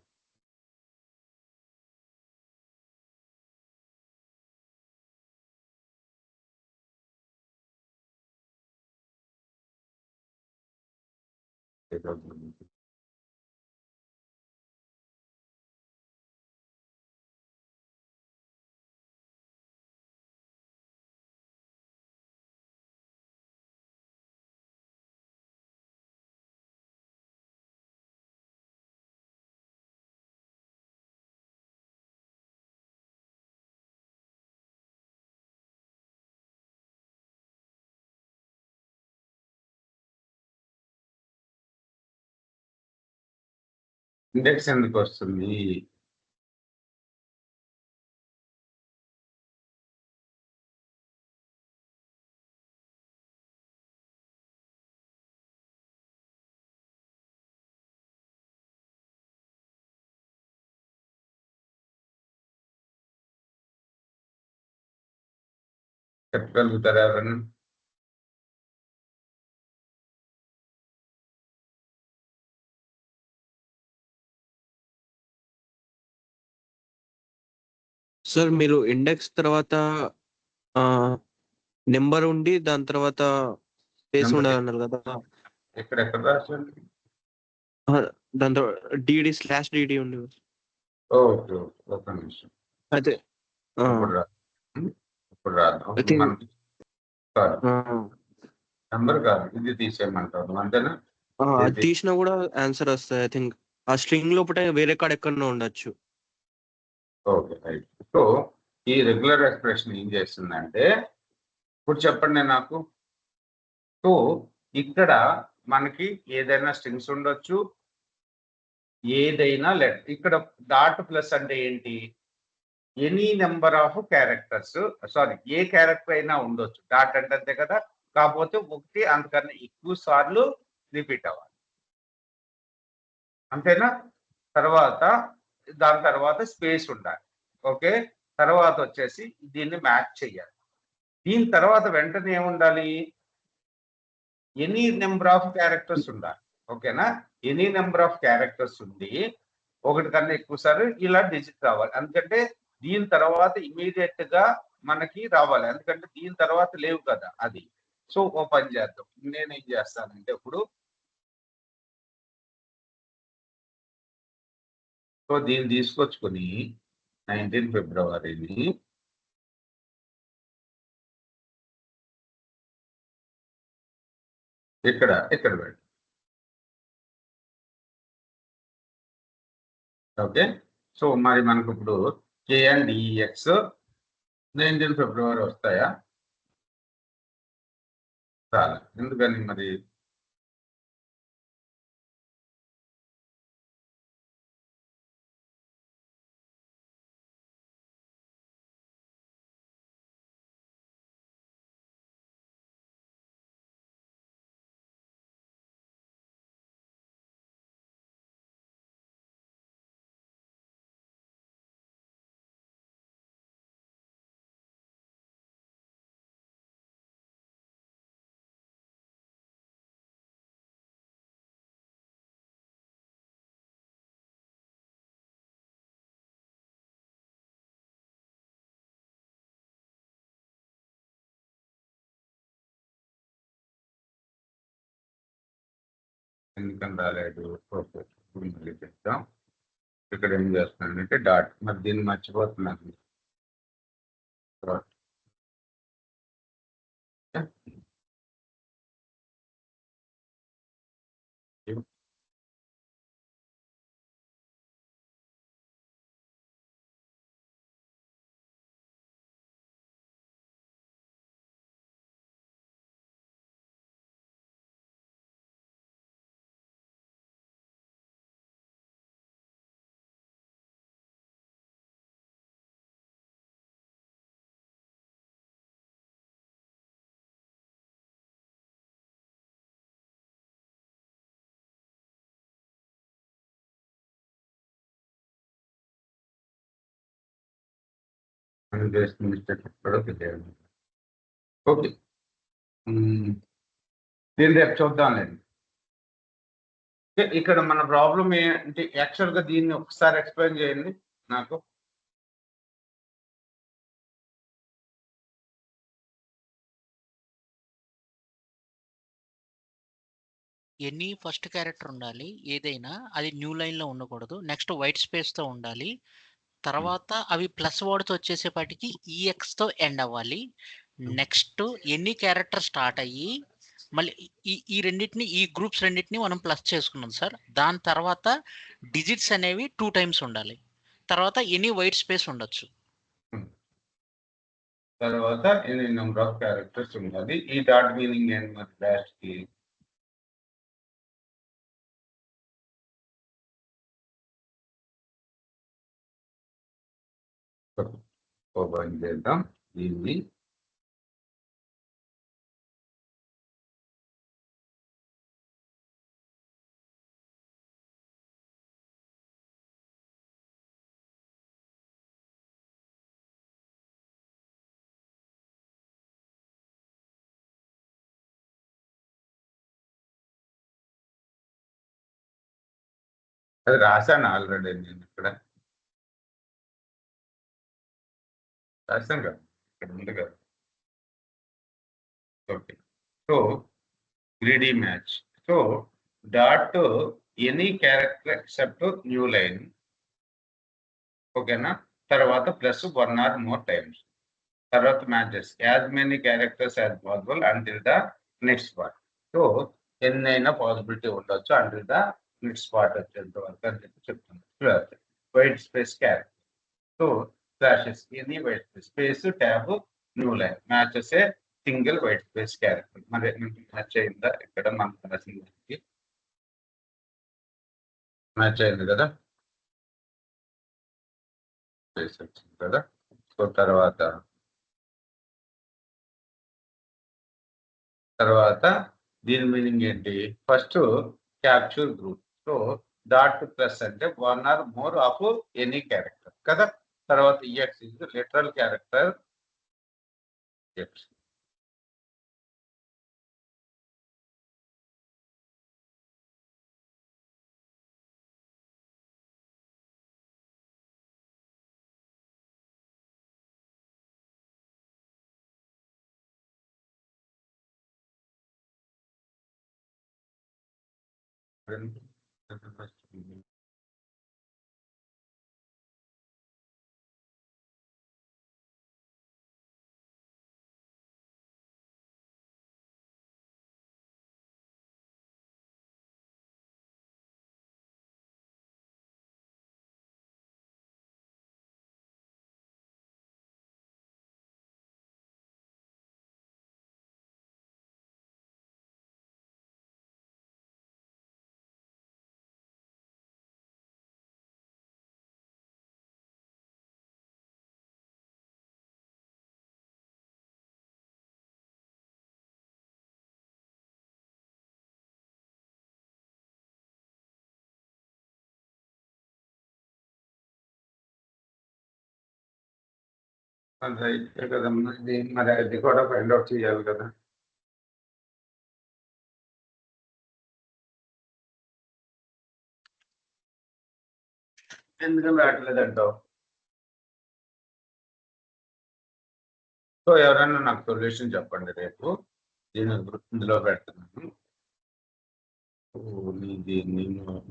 ఇండెక్స్ ఎందుకు వస్తుంది? చెప్పగలుగుతారా ఎవరన్నా? సార్ మీరు ఇండెక్స్ తర్వాత నెంబర్ ఉండి దాని తర్వాత స్పేస్ ఉండాలన్నారు కదా, ఎక్కడెక్కడ రాసండి? దాని తర్వాత /dd ఉండి. ఓకే, ఒక నిమిషం. అదే ఇప్పుడు రాద్దాం. మనకి సారీ ఆ, నెంబర్ కాదు, ఇది తీసేయమంటారు అంతేనా? అది తీసినా కూడా ఆన్సర్ వస్తుంది. ఐ థింక్ ఆ స్ట్రింగ్ లోపల వేరే కాడ ఎక్కడో ఉండొచ్చు. Okay right. సో ఈ రెగ్యులర్ ఎక్స్ప్రెషన్ ఏం చేస్తుందంటే, ఇప్పుడు చెప్పండి నాకు. సో ఇక్కడ మనకి ఏదైనా స్ట్రింగ్స్ ఉండొచ్చు, ఏదైనా ఇక్కడ డాట్ ప్లస్ అంటే ఏంటి? Any number of characters, sorry A character అయినా ఉండొచ్చు. డాట్ అంటే అంతే కదా, కాకపోతే ఒకటి అంతకన్నా ఎక్కువ సార్లు రిపీట్ అవ్వాలి, అంతేనా? తర్వాత దాని తర్వాత స్పేస్ ఉండాలి. ఓకే, తర్వాత వచ్చేసి దీన్ని మ్యాచ్ చేయాలి. దీని తర్వాత వెంటనే ఏముండాలి? ఎనీ నెంబర్ ఆఫ్ క్యారెక్టర్స్ ఉండాలి. ఓకేనా? ఎనీ నెంబర్ ఆఫ్ క్యారెక్టర్స్ ఉంది, ఒకటి కన్నా ఎక్కువ సార్లు ఇలా డిజిట్ రావాలి. ఎందుకంటే దీని తర్వాత ఇమీడియట్ గా మనకి రావాలి, ఎందుకంటే దీని తర్వాత లేవు కదా అది. సో ఓ పని చేద్దాం, నేనేం చేస్తానంటే ఇప్పుడు సో దీన్ని తీసుకొచ్చుకొని 19 ఫిబ్రవరిని ఇక్కడ పెట్టు. ఓకే, సో మరి మనకు ఇప్పుడు కే అండ్ ఈఎక్స్ 19 ఫిబ్రవరి వస్తాయా? చాలా. ఎందుకని మరి? ఎందుకని రాలేదు? ఓకే, మళ్ళీ చెప్తాం. ఇక్కడ ఏం చేస్తున్నానంటే డాట్, మరి దీన్ని మర్చిపోతున్నాను. మనం చేసిన మిస్టేక్ కూడా తెలియాలి. ఓకే, దీన్ని రేపు చూద్దాంలేండి. ఇక్కడ మన ప్రాబ్లం ఏంటి? యాక్చువల్ గా దీన్ని ఒకసారి ఎక్స్ప్లెయిన్ చేయండి నాకు. ఎనీ ఫస్ట్ క్యారెక్టర్ ఉండాలి, ఏదైనా అది న్యూ లైన్ లో ఉండకూడదు. నెక్స్ట్ వైట్ స్పేస్ తో ఉండాలి. తర్వాత అవి ప్లస్ వర్డ్స్ వచ్చేసేపటికి ఈఎక్స్ తో ఎండ్ అవ్వాలి. నెక్స్ట్ ఎన్ని క్యారెక్టర్ స్టార్ట్ అయ్యి మళ్ళీ ఈ రెండింటిని, ఈ గ్రూప్స్ రెండింటిని మనం ప్లస్ చేసుకున్నాం సార్. దాని తర్వాత డిజిట్స్ అనేవి 2 టైమ్స్ ఉండాలి. తర్వాత ఎనీ వైట్ స్పేస్ ఉండొచ్చు. తర్వాత ఎన్ని నెంబర్ ఆఫ్ క్యారెక్టర్స్ ఉండాలి. ఈ డాట్ మీనింగ్ ఏంటి మరి లాస్ట్ కి? ఓపెన్ చేద్దాం దీన్ని. అది రాశాను ఆల్రెడీ, నేను ఇక్కడ రాశాను కదా, ఇక్కడ ఉంది కదా. Okay, so greedy match. So dot any character except new line. ఓకేనా? తర్వాత ప్లస్ 1 or more టైమ్స్. తర్వాత matches as many characters as possible until the next part. So ఎన్నైనా పాసిబిలిటీ ఉండొచ్చు అంటిల్ ద నెక్స్ట్ పార్ట్ వచ్చేంత వరకు అని చెప్పి చెప్తున్నారు. White space character. So flashes any white space space tab new line matches a single white space character. మరి match అయిందా ఇక్కడ మనకు రాసింది మ్యాచ్ అయింది కదా, స్పేస్ వచ్చింది కదా. సో తర్వాత దీని మీనింగ్ ఏంటి? First capture group. So dot plus అంటే 1 or more of any character కదా. తర్వాత EX is literal character X. Right కదమ్మా, ఇది మరి అది కూడా ఫైండ్ అవుట్ చేయాలి కదా. ఎందుకని రావట్లేదంటావు? సో ఎవరైనా నాకు సొల్యూషన్ చెప్పండి రేపు. దీని ఇందులో పెడుతున్నాను. నేను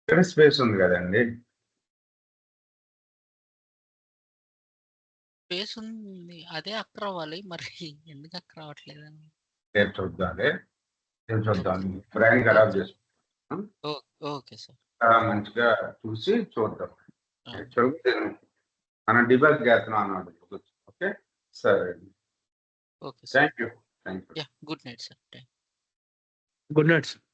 ఇక్కడ స్పేస్ ఉంది కదండి. స్పేస్ ఉంది, అదే అక్కడ రావాలి మరి. ఎందుకు అక్కడ రావట్లేదు? రేపు చూద్దాం. రేపు చూద్దాం. బ్రెయిన్ ఖరాబ్ చేసు ఓకే సార్. మంచిగా చూసి చూద్దాం. ఆ. మనం డిబగ్ చేస్తున్నాం అన్నమాట. ఓకే, సరే. Okay sir. Thank you. Yeah, good night sir. Good night.